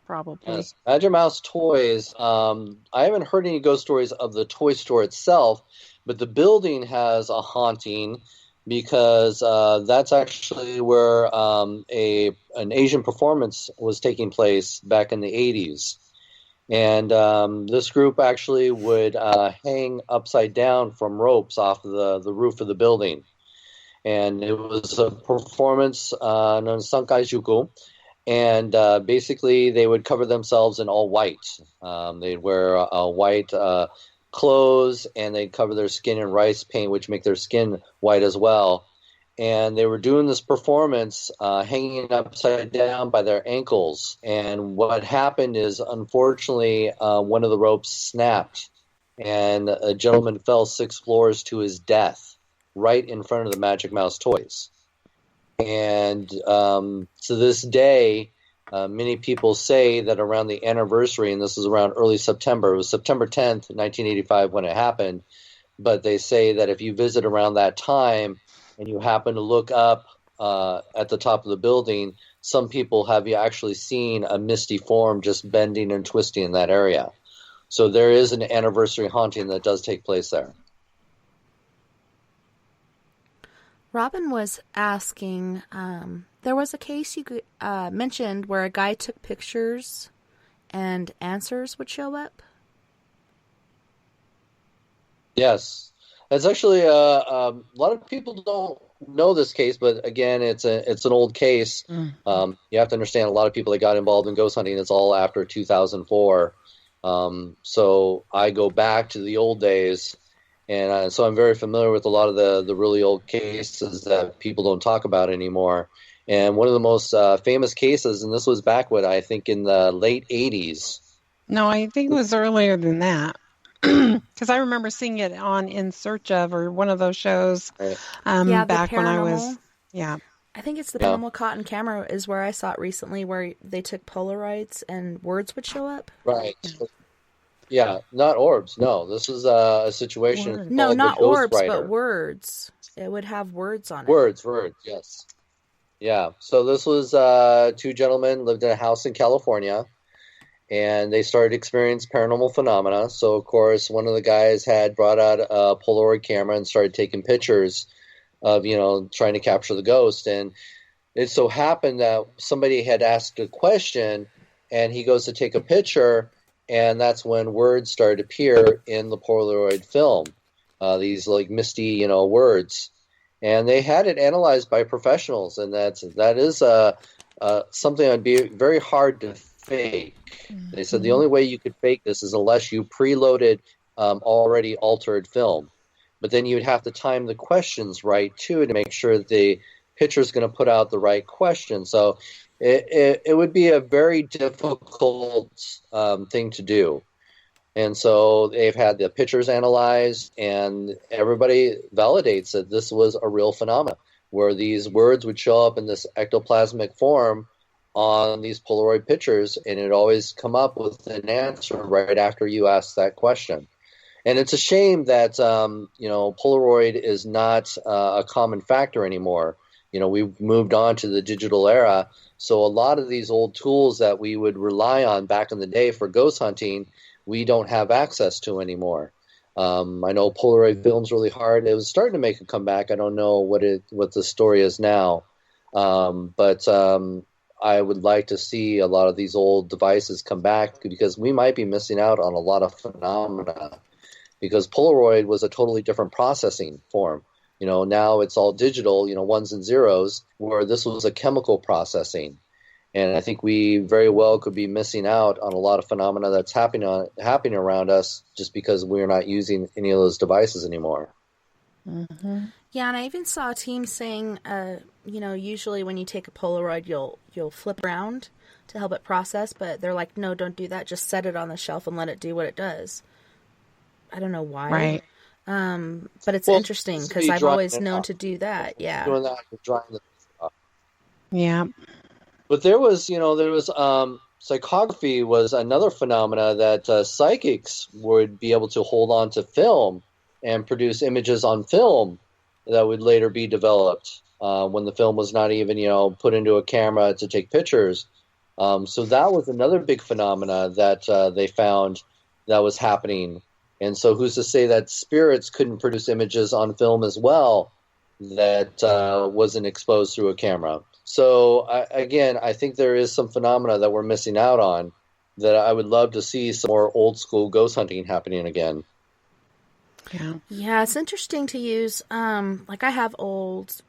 Probably. Yes, Magic Mouse toys. I haven't heard any ghost stories of the toy store itself, but the building has a haunting because that's actually where an Asian performance was taking place back in the 80s. And this group actually would hang upside down from ropes off of the roof of the building. And it was a performance known as Sankai Juku. And basically, they would cover themselves in all white. They'd wear white clothes, and they'd cover their skin in rice paint, which make their skin white as well. And they were doing this performance hanging upside down by their ankles. And what happened is, unfortunately, one of the ropes snapped, and a gentleman fell 6 floors to his death right in front of the Magic Mouse toys. And to this day, many people say that around the anniversary, and this is around early September, it was September 10th, 1985 when it happened, but they say that if you visit around that time and you happen to look up at the top of the building, some people have actually seen a misty form just bending and twisting in that area. So there is an anniversary haunting that does take place there. Robin was asking, there was a case you mentioned where a guy took pictures and answers would show up? Yes. It's actually, a lot of people don't know this case, but again, it's an old case. You have to understand a lot of people that got involved in ghost hunting, it's all after 2004. So I go back to the old days. And so I'm very familiar with a lot of the really old cases that people don't talk about anymore. And one of the most famous cases, and this was back, I think in the late 80s. No, I think it was earlier than that. Because I remember seeing it on In Search Of, or one of those shows back when I was... Yeah. I think it's the Paranormal Cotton Camera is where I saw it recently, where they took Polaroids and words would show up. Right. Yeah, not orbs. No, this is a situation. No, not orbs, Writer. but words. It would have words on it. Words, yes. Yeah, so this was 2 gentlemen lived in a house in California, and they started experiencing paranormal phenomena. So, of course, one of the guys had brought out a Polaroid camera and started taking pictures of, trying to capture the ghost. And it so happened that somebody had asked a question, and he goes to take a picture, and that's when words started to appear in the Polaroid film, these like misty, words. And they had it analyzed by professionals, and that is something that would be very hard to fake. Mm-hmm. They said the only way you could fake this is unless you preloaded already altered film. But then you would have to time the questions right, too, to make sure that the picture is going to put out the right question. So it would be a very difficult thing to do. And so they've had the pictures analyzed, and everybody validates that this was a real phenomenon, where these words would show up in this ectoplasmic form on these Polaroid pictures, and it always come up with an answer right after you ask that question. And it's a shame that Polaroid is not a common factor anymore. We've moved on to the digital era, so a lot of these old tools that we would rely on back in the day for ghost hunting, we don't have access to anymore. I know Polaroid film's really hard. It was starting to make a comeback. I don't know what the story is now, but I would like to see a lot of these old devices come back, because we might be missing out on a lot of phenomena, because Polaroid was a totally different processing form. Now it's all digital, ones and zeros, where this was a chemical processing. And I think we very well could be missing out on a lot of phenomena that's happening around us, just because we're not using any of those devices anymore. Mm-hmm. Yeah, and I even saw a team saying, usually when you take a Polaroid, you'll flip around to help it process, but they're like, no, don't do that. Just set it on the shelf and let it do what it does. I don't know why. Right. But it's interesting, because I've always known to do that. Yeah. Doing that, drying the off. Yeah. But there was psychography was another phenomena that psychics would be able to hold on to film and produce images on film that would later be developed when the film was not even, put into a camera to take pictures. So that was another big phenomena that they found that was happening. And so who's to say that spirits couldn't produce images on film as well that wasn't exposed through a camera? So, I think there is some phenomena that we're missing out on that I would love to see some more old school ghost hunting happening again. Yeah, it's interesting to use, I have old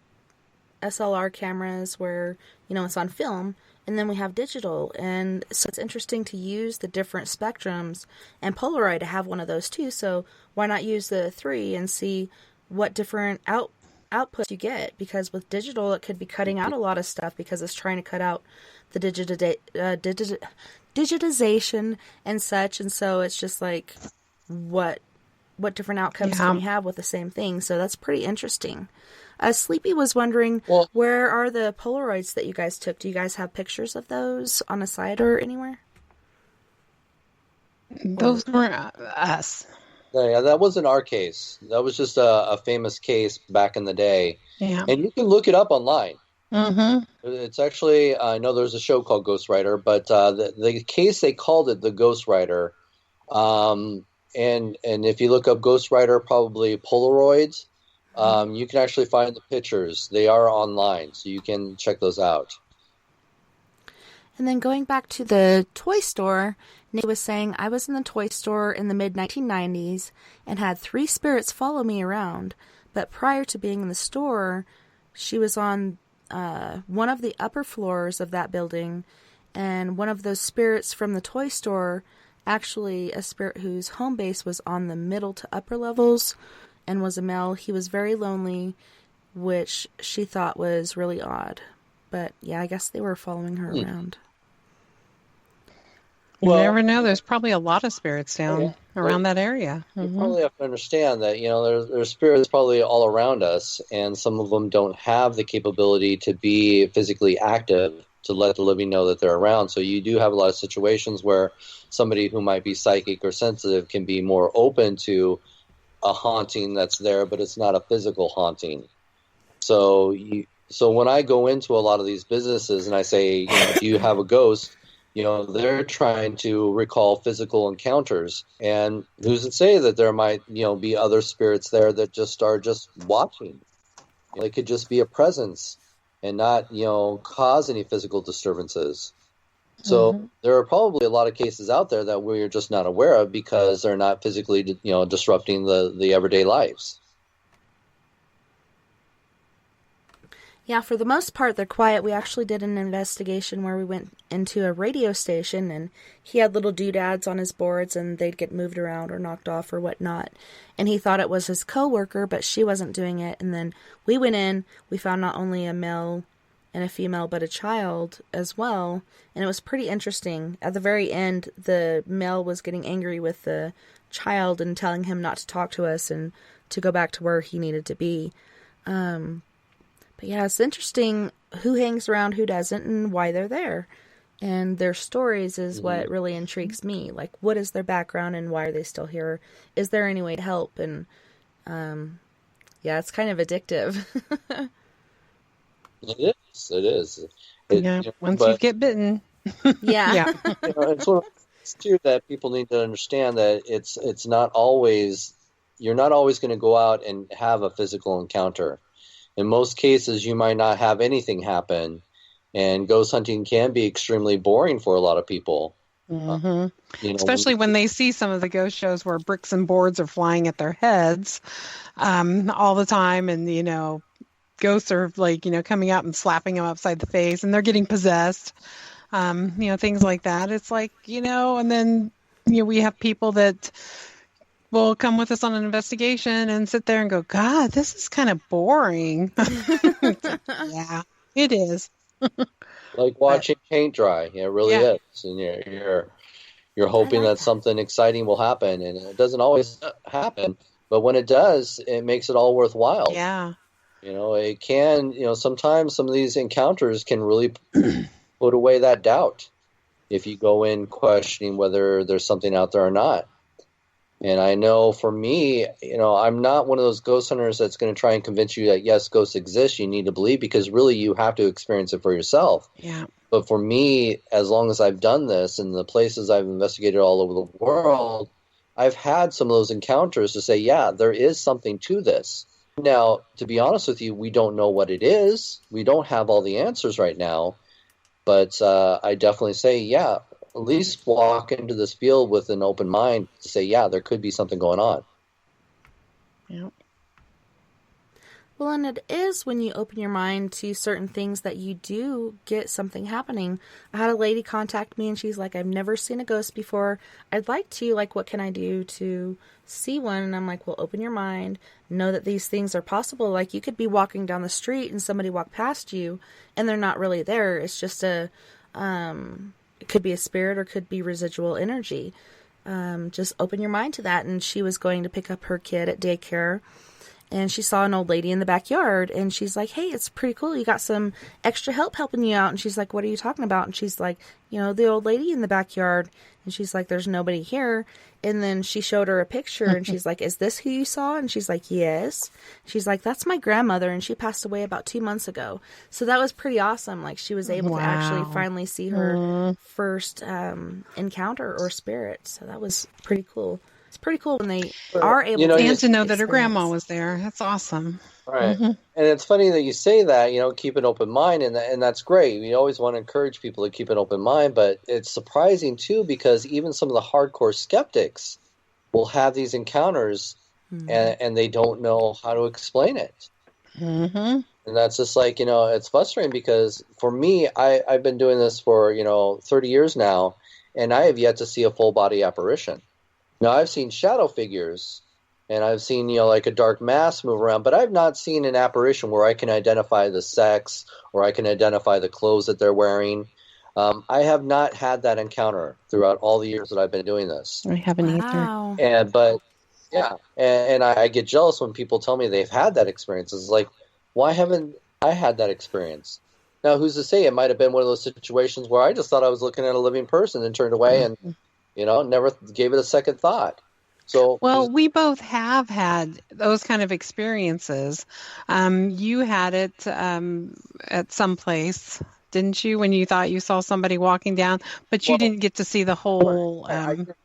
SLR cameras where, it's on film, and then we have digital, and so it's interesting to use the different spectrums, and Polaroid to have one of those too, so why not use the 3 and see what different outputs you get, because with digital it could be cutting out a lot of stuff, because it's trying to cut out the digitization and such, and so it's just like, what different outcomes can you have with the same thing? So that's pretty interesting. Sleepy was wondering, where are the Polaroids that you guys took? Do you guys have pictures of those on a site or anywhere? Those weren't us. Yeah, that wasn't our case. That was just a famous case back in the day. Yeah. And you can look it up online. Mm-hmm. It's actually, I know there's a show called Ghost Rider, but the case, they called it the Ghost Rider. And if you look up Ghost Rider, probably Polaroids, you can actually find the pictures. They are online, so you can check those out. And then going back to the toy store, Nate was saying, I was in the toy store in the mid-1990s and had 3 spirits follow me around. But prior to being in the store, she was on one of the upper floors of that building, and one of those spirits from the toy store, actually a spirit whose home base was on the middle to upper levels and was a male. He was very lonely, which she thought was really odd. But yeah, I guess they were following her around. You never know. There's probably a lot of spirits down around that area. You probably have to understand that, there's spirits probably all around us, and some of them don't have the capability to be physically active to let the living know that they're around. So you do have a lot of situations where somebody who might be psychic or sensitive can be more open to a haunting that's there, but it's not a physical haunting. So when I go into a lot of these businesses and I say, do you have a ghost? They're trying to recall physical encounters, and who's to say that there might, be other spirits there that just are just watching? They could just be a presence and not, cause any physical disturbances. So there are probably a lot of cases out there that we're just not aware of because they're not physically, disrupting the everyday lives. Yeah, for the most part, they're quiet. We actually did an investigation where we went into a radio station, and he had little doodads on his boards, and they'd get moved around or knocked off or whatnot. And he thought it was his coworker, but she wasn't doing it. And then we went in, we found not only a male and a female, but a child as well. And it was pretty interesting. At the very end, the male was getting angry with the child and telling him not to talk to us and to go back to where he needed to be. But yeah, it's interesting who hangs around, who doesn't, and why they're there. And their stories is what really intrigues me. Like, what is their background and why are they still here? Is there any way to help? And, yeah, it's kind of addictive. It is. Once you get bitten. Yeah. It's true that people need to understand that it's not always, you're not always going to go out and have a physical encounter. In most cases, you might not have anything happen, and ghost hunting can be extremely boring for a lot of people. Especially when they see some of the ghost shows where bricks and boards are flying at their heads all the time, and ghosts are coming out and slapping them upside the face, and they're getting possessed. Things like that. It's like, and then we have people that will come with us on an investigation and sit there and go, God, this is kind of boring. Yeah, it is. Like watching paint dry. It really is. And you're hoping that something exciting will happen, and it doesn't always happen. But when it does, it makes it all worthwhile. Yeah. It can, sometimes some of these encounters can really put away that doubt if you go in questioning whether there's something out there or not. And I know for me, I'm not one of those ghost hunters that's going to try and convince you that, yes, ghosts exist, you need to believe, because really you have to experience it for yourself. Yeah. But for me, as long as I've done this in the places I've investigated all over the world, I've had some of those encounters to say, yeah, there is something to this. Now, to be honest with you, we don't know what it is. We don't have all the answers right now. But I definitely say, yeah, at least walk into this field with an open mind to say, yeah, there could be something going on. Yeah. Well, and it is when you open your mind to certain things that you do get something happening. I had a lady contact me and she's like, I've never seen a ghost before. I'd like to, what can I do to see one? And I'm like, well, open your mind. Know that these things are possible. Like, you could be walking down the street and somebody walk past you and they're not really there. It's just it could be a spirit or could be residual energy. Just open your mind to that. And she was going to pick up her kid at daycare, and she saw an old lady in the backyard, and she's like, hey, it's pretty cool. You got some extra help helping you out. And she's like, what are you talking about? And she's like, the old lady in the backyard. And she's like, there's nobody here. And then she showed her a picture, and she's like, is this who you saw? And she's like, yes. She's like, that's my grandmother, and she passed away about 2 months ago. So that was pretty awesome. Like, she was able to actually finally see her first encounter or spirit. So that was pretty cool. It's pretty cool when they are able to. And to know that her grandma was there. That's awesome. Right. And it's funny that you say that, keep an open mind, and that's great. We always want to encourage people to keep an open mind, but it's surprising, too, because even some of the hardcore skeptics will have these encounters, and they don't know how to explain it. And that's just like, it's frustrating because for me, I've been doing this for, 30 years now, and I have yet to see a full-body apparition. Now, I've seen shadow figures, and I've seen, like a dark mass move around, but I've not seen an apparition where I can identify the sex or I can identify the clothes that they're wearing. I have not had that encounter throughout all the years that I've been doing this. I haven't either. And I get jealous when people tell me they've had that experience. It's like, why haven't I had that experience? Now, who's to say? It might have been one of those situations where I just thought I was looking at a living person and turned away and never gave it a second thought. So, well, we both have had those kind of experiences. You had it at some place, didn't you, when you thought you saw somebody walking down, but you didn't get to see the whole...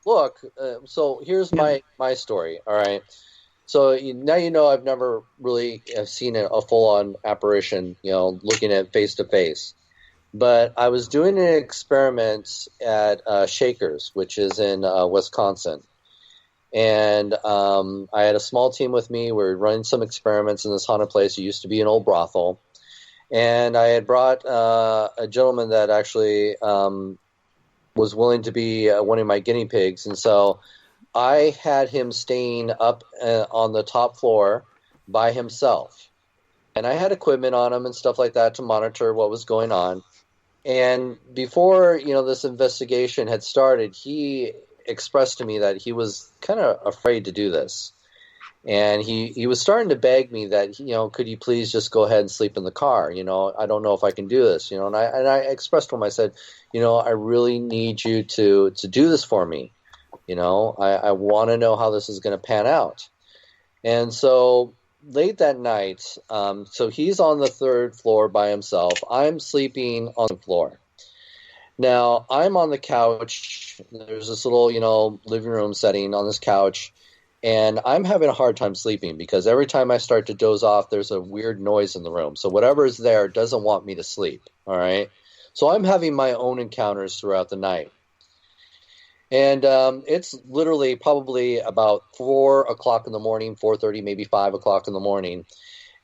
Look, so here's my story, all right? So now I've never really have seen a full-on apparition, looking at face-to-face. But I was doing an experiment at Shakers, which is in Wisconsin. And I had a small team with me. We were running some experiments in this haunted place. It used to be an old brothel. And I had brought a gentleman that actually was willing to be one of my guinea pigs. And so I had him staying up on the top floor by himself. And I had equipment on him and stuff like that to monitor what was going on. And before, this investigation had started, he expressed to me that he was kind of afraid to do this. And he was starting to beg me that, could you please just go ahead and sleep in the car? I don't know if I can do this, and I expressed to him, I said, I really need you to do this for me. I want to know how this is going to pan out. And so late that night, so he's on the third floor by himself. I'm sleeping on the floor. Now, I'm on the couch. There's this little, living room setting on this couch. And I'm having a hard time sleeping because every time I start to doze off, there's a weird noise in the room. So whatever is there doesn't want me to sleep, all right? So I'm having my own encounters throughout the night. And it's literally probably about 4 o'clock in the morning, 4:30, maybe 5 o'clock in the morning.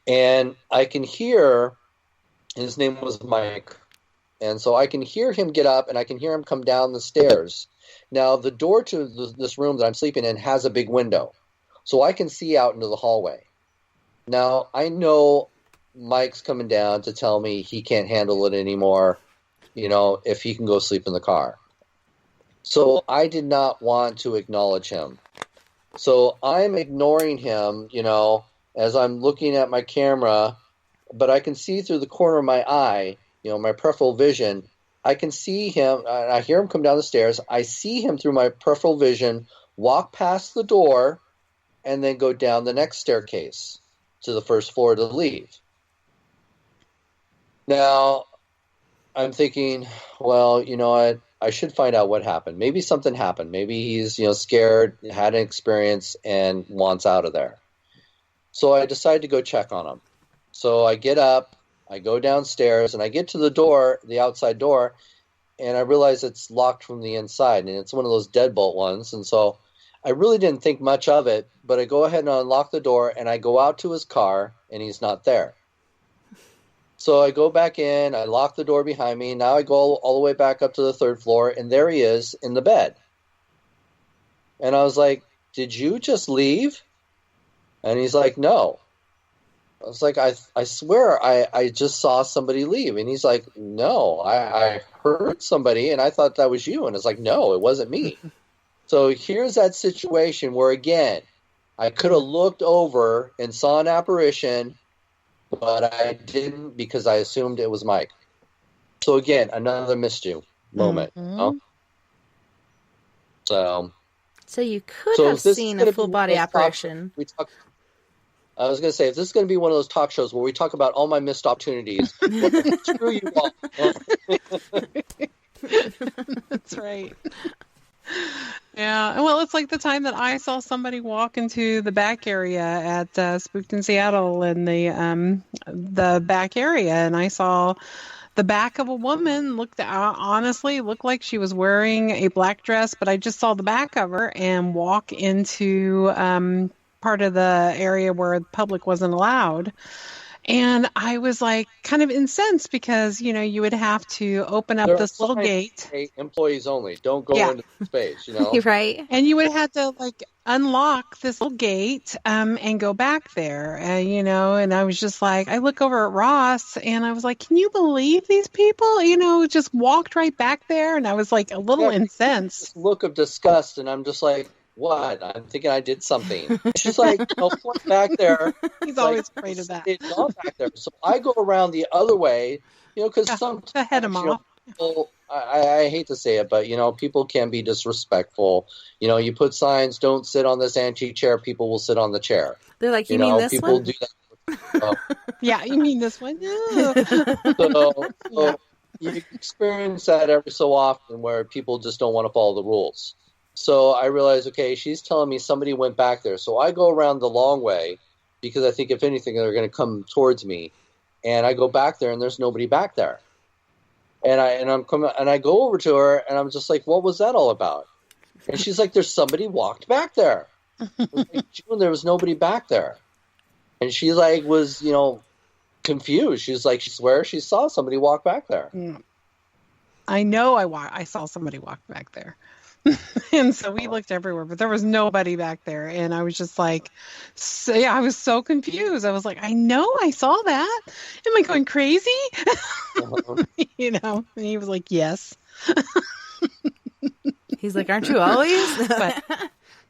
And I can hear, his name was Mike, and so I can hear him get up and I can hear him come down the stairs. Now, the door to this room that I'm sleeping in has a big window, so I can see out into the hallway. Now, I know Mike's coming down to tell me he can't handle it anymore, if he can go sleep in the car. So I did not want to acknowledge him. So I'm ignoring him, as I'm looking at my camera, but I can see through the corner of my eye, my peripheral vision, I can see him, I hear him come down the stairs, I see him through my peripheral vision, walk past the door, and then go down the next staircase to the first floor to leave. Now, I'm thinking, well, you know what, I should find out what happened. Maybe something happened. Maybe he's, scared, had an experience, and wants out of there. So I decide to go check on him. So I get up, I go downstairs, and I get to the door, the outside door, and I realize it's locked from the inside, and it's one of those deadbolt ones. And so I really didn't think much of it, but I go ahead and unlock the door, and I go out to his car, and he's not there. So I go back in, I lock the door behind me. Now I go all the way back up to the third floor, and there he is in the bed. And I was like, did you just leave? And he's like, no. I was like, I swear I just saw somebody leave. And he's like, no, I heard somebody, and I thought that was you. And it's like, no, it wasn't me. So here's that situation where, again, I could have looked over and saw an apparition, but I didn't because I assumed it was Mike. So again, another missed you moment. Mm-hmm. So you could have seen a full body apparition. I was going to say, if this is going to be one of those talk shows where we talk about all my missed opportunities, screw you all. That's right. Yeah, well, it's like the time that I saw somebody walk into the back area at Spooked in Seattle in the back area, and I saw the back of a woman honestly looked like she was wearing a black dress, but I just saw the back of her and walk into part of the area where the public wasn't allowed. And I was like kind of incensed because, you would have to open up this little gate. Employees only. Don't go into the space, Right. And you would have to unlock this little gate and go back there, and I was just like, I look over at Ross and I was like, can you believe these people, just walked right back there? And I was like a little incensed. This look of disgust, and I'm just like, what? I'm thinking I did something. She's like, point back there. He's always afraid of that. It's all back there. So I go around the other way, because sometimes to head him off. People, I hate to say it, but people can be disrespectful. You put signs, don't sit on this antique chair, people will sit on the chair. They're like, you mean this people one? Do that. Yeah, you mean this one? No. So you experience that every so often where people just don't want to follow the rules. So I realized, okay, she's telling me somebody went back there. So I go around the long way because I think if anything, they're going to come towards me. And I go back there and there's nobody back there. And I go over to her and I'm just like, what was that all about? And she's like, there's somebody walked back there. I was like, June, there was nobody back there. And she was, confused. She's like, she swears she saw somebody walk back there. I know I saw somebody walk back there. And so we looked everywhere, but there was nobody back there. And I was just like, I was so confused. I was like, I know I saw that. Am I going crazy? Uh-huh. And he was like, yes. He's like, aren't you always? But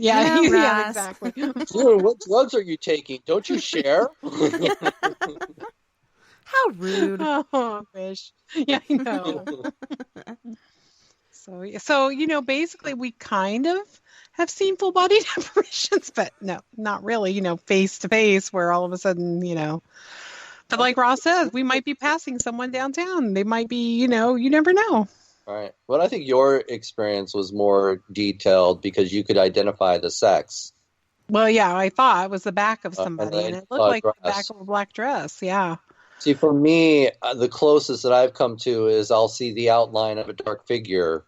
Yeah, Yeah, yeah, Ross. exactly. June, what drugs are you taking? Don't you share? How rude. Oh, fish. Yeah, I know. So basically, we kind of have seen full body apparitions, but no, not really. Face to face, where all of a sudden, But like Ross says, we might be passing someone downtown. They might be, you never know. All right. Well, I think your experience was more detailed because you could identify the sex. Well, yeah, I thought it was the back of somebody, then and it saw looked a like the dress. back of a black dress. Yeah. See, for me, the closest that I've come to is I'll see the outline of a dark figure.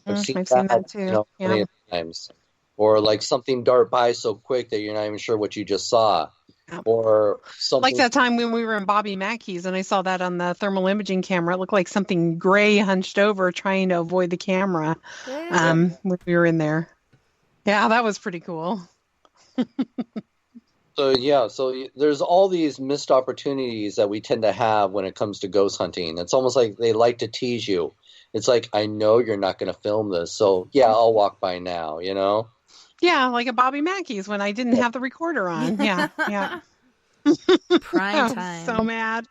I've seen that too. plenty of times. Or like something dart by so quick that you're not even sure what you just saw. Yeah. Or something Like that time when we were in Bobby Mackey's and I saw that on the thermal imaging camera. It looked like something gray hunched over trying to avoid the camera when we were in there. Yeah, that was pretty cool. So there's all these missed opportunities that we tend to have when it comes to ghost hunting. It's almost like they like to tease you. It's like, I know you're not going to film this, so yeah, I'll walk by now, Yeah, like at Bobby Mackey's when I didn't have the recorder on. Yeah, yeah. Prime I time. was so mad.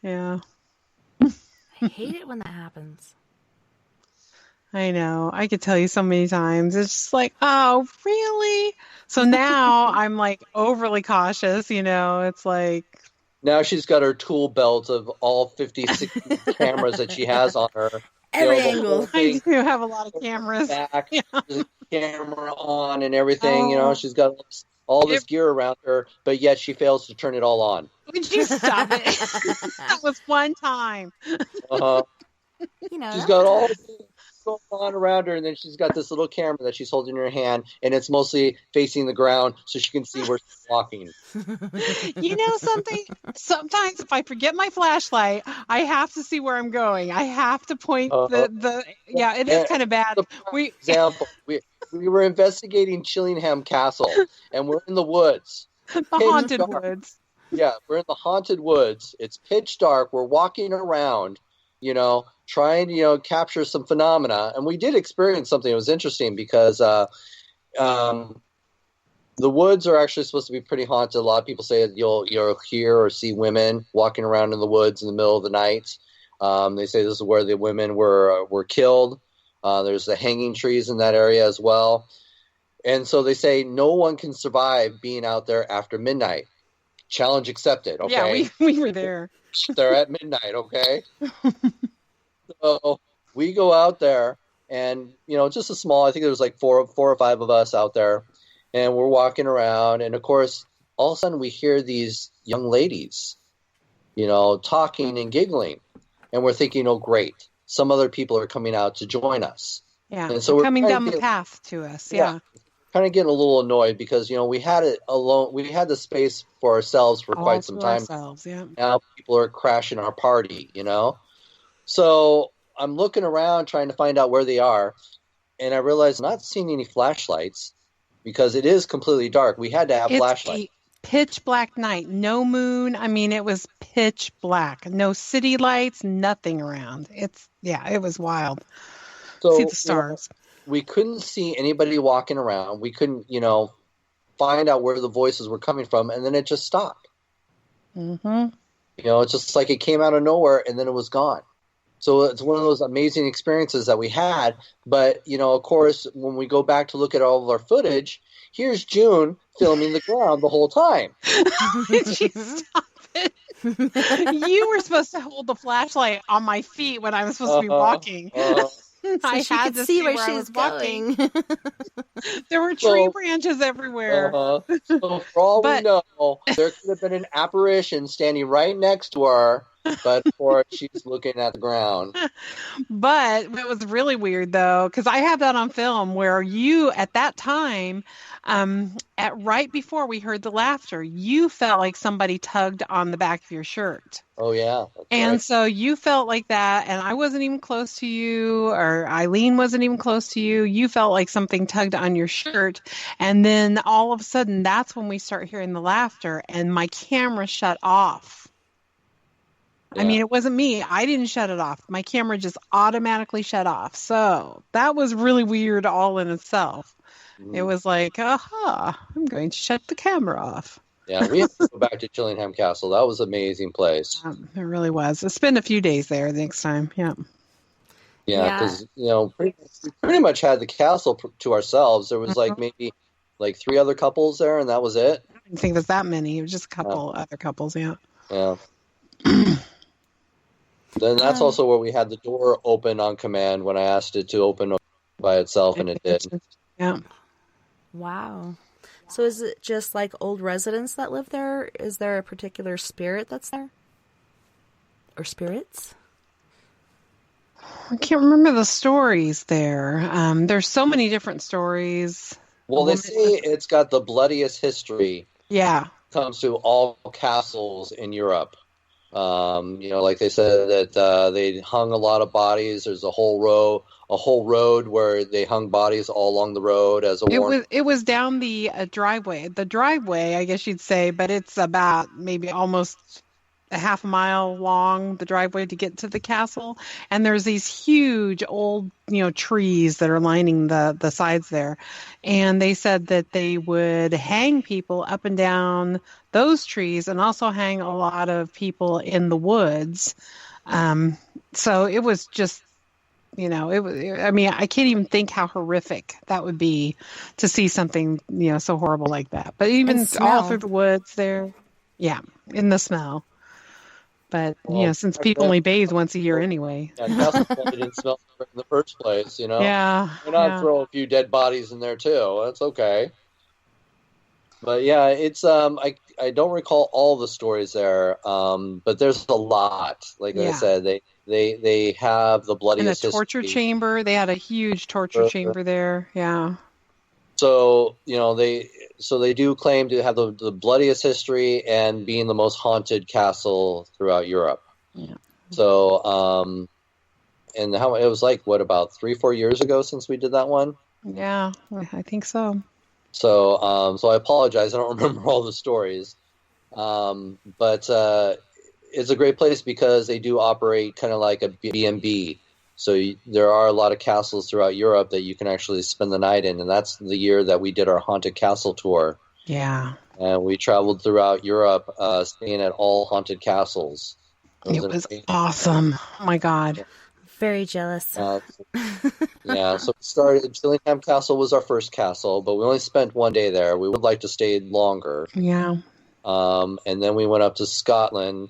Yeah. I hate it when that happens. I know. I could tell you so many times. It's just like, oh, really? So now I'm like overly cautious, It's like. Now she's got her tool belt of all 56 cameras that she has on her. Every the angle. whole thing, I do have a lot of cameras. back, Yeah. there's a camera on and everything. Oh. She's got all this gear around her, but yet she fails to turn it all on. Would you stop it? That was one time. Uh-huh. She's She's got all this going on around her, and then she's got this little camera that she's holding in her hand, and it's mostly facing the ground so she can see where she's walking. You know something? Sometimes if I forget my flashlight, I have to see where I'm going. I have to point yeah, it is kind of bad. Example, we were investigating Chillingham Castle, and we're in the woods. The haunted woods. Yeah, we're in the haunted woods. It's pitch dark. We're walking around, trying to, capture some phenomena. And we did experience something that was interesting because the woods are actually supposed to be pretty haunted. A lot of people say that you'll hear or see women walking around in the woods in the middle of the night. They say this is where the women were killed. There's the hanging trees in that area as well. And so they say no one can survive being out there after midnight. Challenge accepted, okay? Yeah, we were there. They're at midnight, okay? So we go out there and, just a small, I think there was like four or five of us out there, and we're walking around. And of course, all of a sudden we hear these young ladies, talking and giggling. And we're thinking, oh, great. Some other people are coming out to join us. Yeah, and so we're coming down the path to us. Yeah. Kind of getting a little annoyed because, we had it alone. We had the space for ourselves for quite some time. Yeah. Now people are crashing our party, So I'm looking around trying to find out where they are. And I realized I'm not seeing any flashlights because it is completely dark. We had to have flashlights. Pitch black night, no moon. I mean, it was pitch black, no city lights, nothing around. It was wild. So, see the stars. We couldn't see anybody walking around. We couldn't, find out where the voices were coming from, and then it just stopped. Mm-hmm. It's just like it came out of nowhere, and then it was gone. So it's one of those amazing experiences that we had. But, of course, when we go back to look at all of our footage, here's June filming the ground the whole time. She stop it. You were supposed to hold the flashlight on my feet when I was supposed to be walking. So I she had could to see where I she's was going. There were tree branches everywhere. So for all we know, there could have been an apparition standing right next to her, but for she's looking at the ground. But it was really weird, though, because I have that on film where you, at that time, right before we heard the laughter, you felt like somebody tugged on the back of your shirt. Oh, yeah. And so you felt like that, and I wasn't even close to you, or Eileen wasn't even close to you. You felt like something tugged on your shirt, and then all of a sudden, that's when we start hearing the laughter, and my camera shut off. I mean, it wasn't me. I didn't shut it off. My camera just automatically shut off. So that was really weird all in itself. It was like, aha, I'm going to shut the camera off. Yeah, we have to go back to Chillingham Castle. That was an amazing place. It really was. I'll spend a few days there next time. Yeah. Yeah, because, we pretty much had the castle to ourselves. There was maybe 3 other couples there, and that was it. I didn't think there's that many. It was just a couple other couples, yeah. Yeah. Then that's also where we had the door open on command when I asked it to open by itself, and it did. Yeah. Wow. So is it just like old residents that live there? Is there a particular spirit that's there? Or spirits? I can't remember the stories there. There's so many different stories. Well, they say it's got the bloodiest history. Yeah. Comes to all castles in Europe. Like they said that they hung a lot of bodies. There's a whole road where they hung bodies all along the road as a warning. It was down the driveway. The driveway, I guess you'd say, but it's about maybe almost a half a mile long, the driveway to get to the castle. And there's these huge old, trees that are lining the sides there. And they said that they would hang people up and down those trees and also hang a lot of people in the woods. So it was just, I can't even think how horrific that would be to see something, so horrible like that. But even all through the woods there, yeah, in the smell. But, since people only bathe once a year anyway. Yeah, Castle probably didn't smell in the first place, Yeah. Why not throw a few dead bodies in there, too? That's okay. But, yeah, it's, I don't recall all the stories there, but there's a lot. Like I said, they have the bloodiest history. And a torture chamber. They had a huge torture chamber there, yeah. So, they do claim to have the bloodiest history and being the most haunted castle throughout Europe. Yeah. So, and how it was about 3-4 years ago since we did that one? Yeah, I think so. So, so I apologize. I don't remember all the stories. But it's a great place because they do operate kind of like a B&B. So there are a lot of castles throughout Europe that you can actually spend the night in, and that's the year that we did our haunted castle tour. Yeah. And we traveled throughout Europe, staying at all haunted castles. It was awesome. Oh my God. Very jealous. Yeah, so we started, Chillingham Castle was our first castle, but we only spent 1 day there. We would like to stay longer. Yeah. And then we went up to Scotland,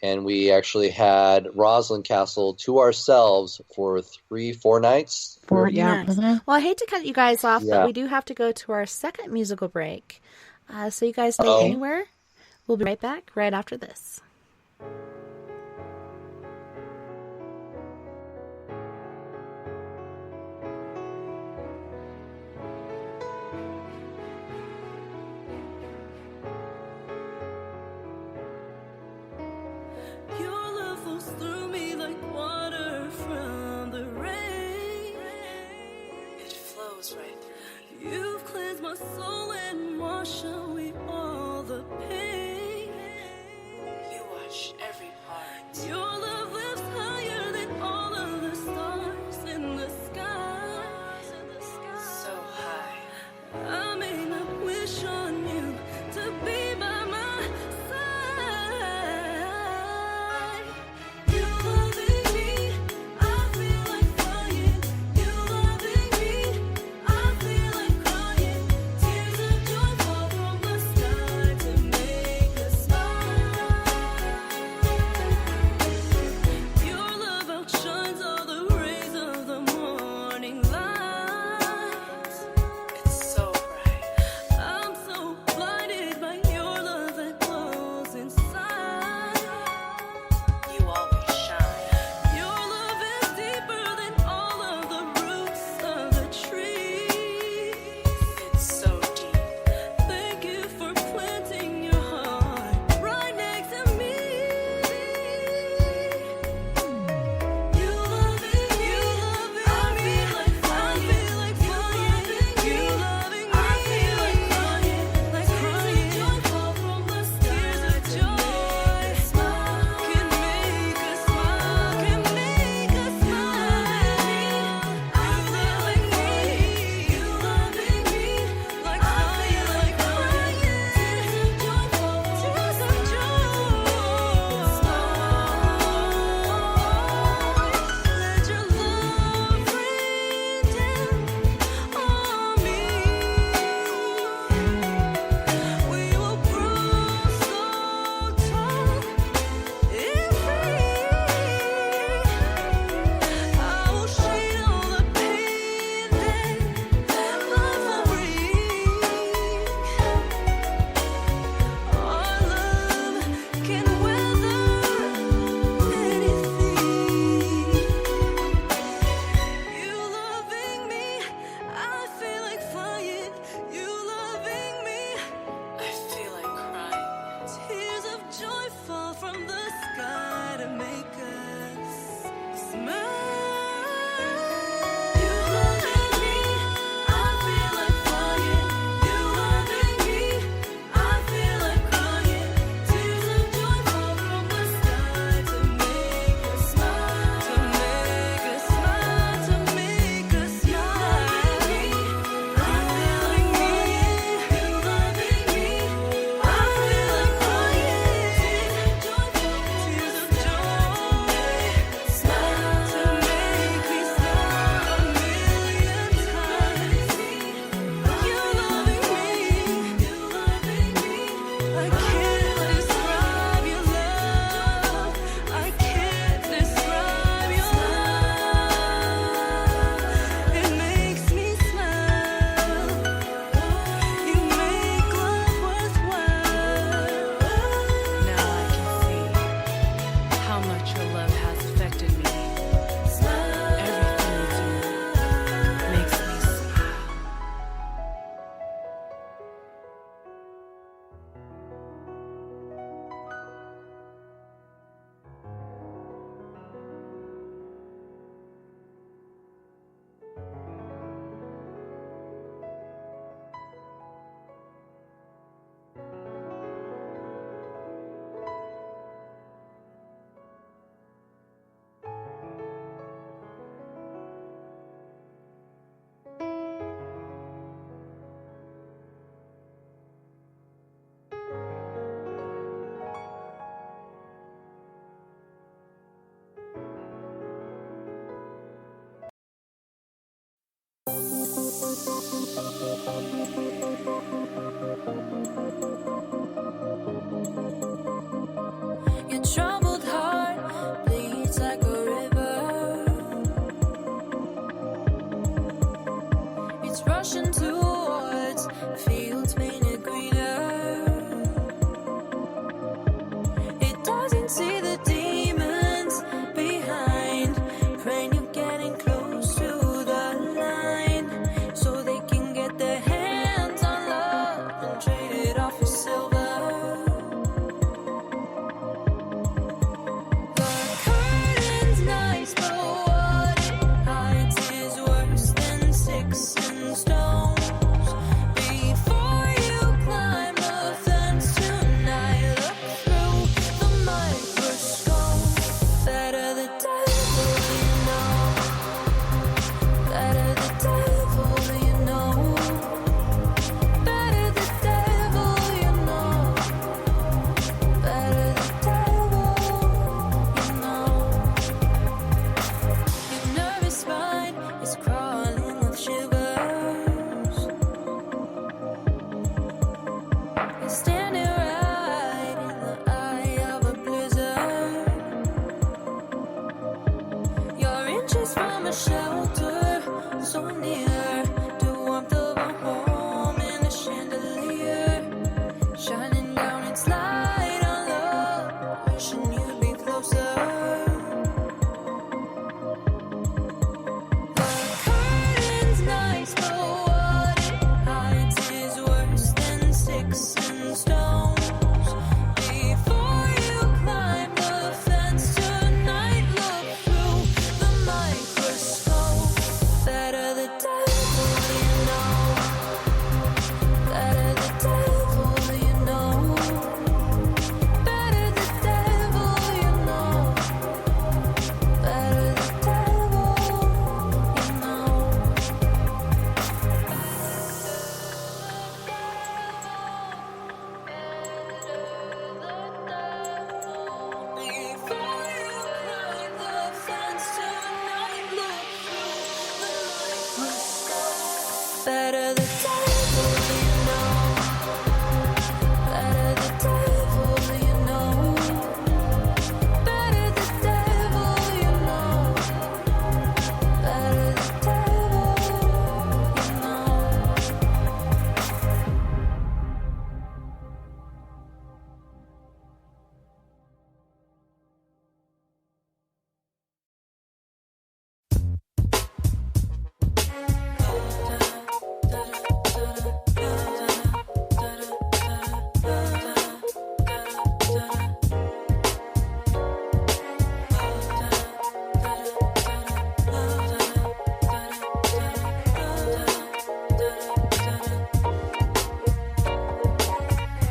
and we actually had Roslin Castle to ourselves for 3-4 nights. 4 nights. Mm-hmm. Well, I hate to cut you guys off, but we do have to go to our second musical break. So you guys stay anywhere. We'll be right back right after this. Right through. You've cleansed my soul and washed away all the pain. You wash every part. Your love lives higher than all of the stars in the sky. So high. I may not wish on you to be by my side. You loving me, I feel like flying. You loving me, I feel like crying. Tears of joy fall from my so near. The warmth of our home in the chandelier, shining down its light on love, wishing you'd be closer. The curtain's nice, but what it hides is worse than sticks and stones. Before you climb the fence tonight, look through the microscope. Better the devil you know. Better the devil you know. Better the devil you know. Better the devil you know. Before you climb the fence tonight, look through the microscope. Better the devil you know. Better the devil you know. Better the devil you know. Better the devil you know.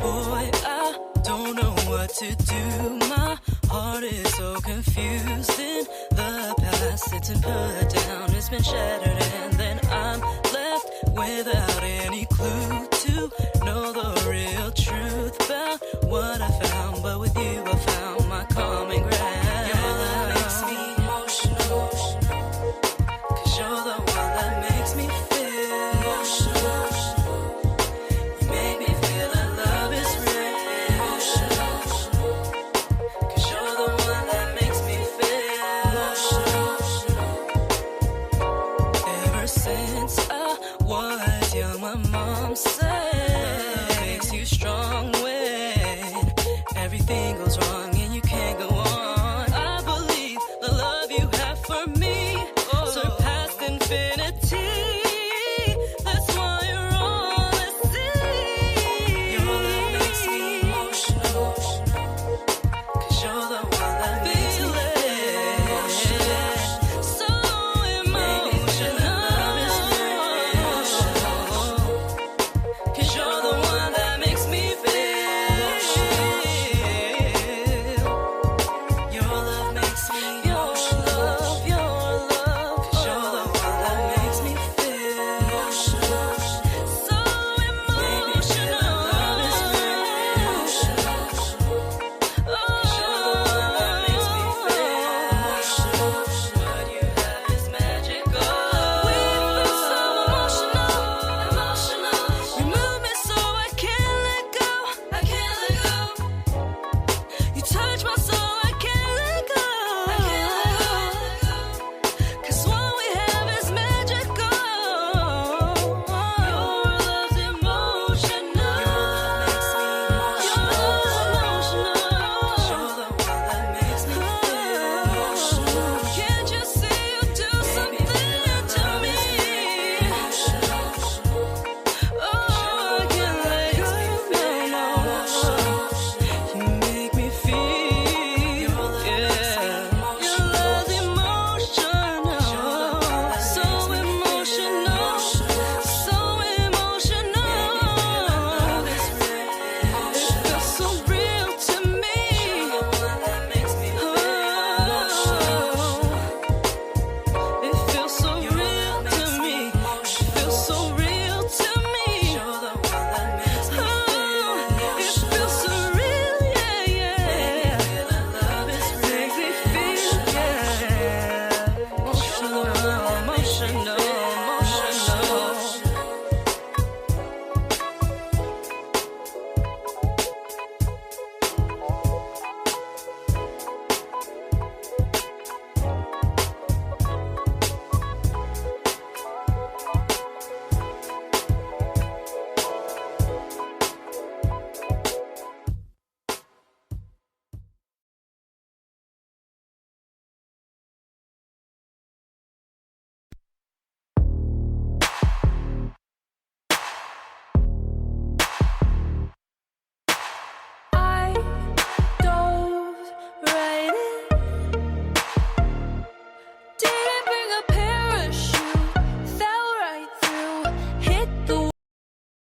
Boy, I don't know what to do. My heart is so confused. In the past, it's been put down, it's been shattered, and then I'm left without any clue to know the real truth about what I found. But with you, I found my common ground. You're the one that makes me emotional, 'cause you're the one that makes me feel emotional. You make me feel that love is real. Emotional. 'Cause you're the one that makes me feel emotional. Ever since I was young, my mom said love makes you strong when everything goes wrong and you can't go on. I believe the love you have for me surpassed infinity.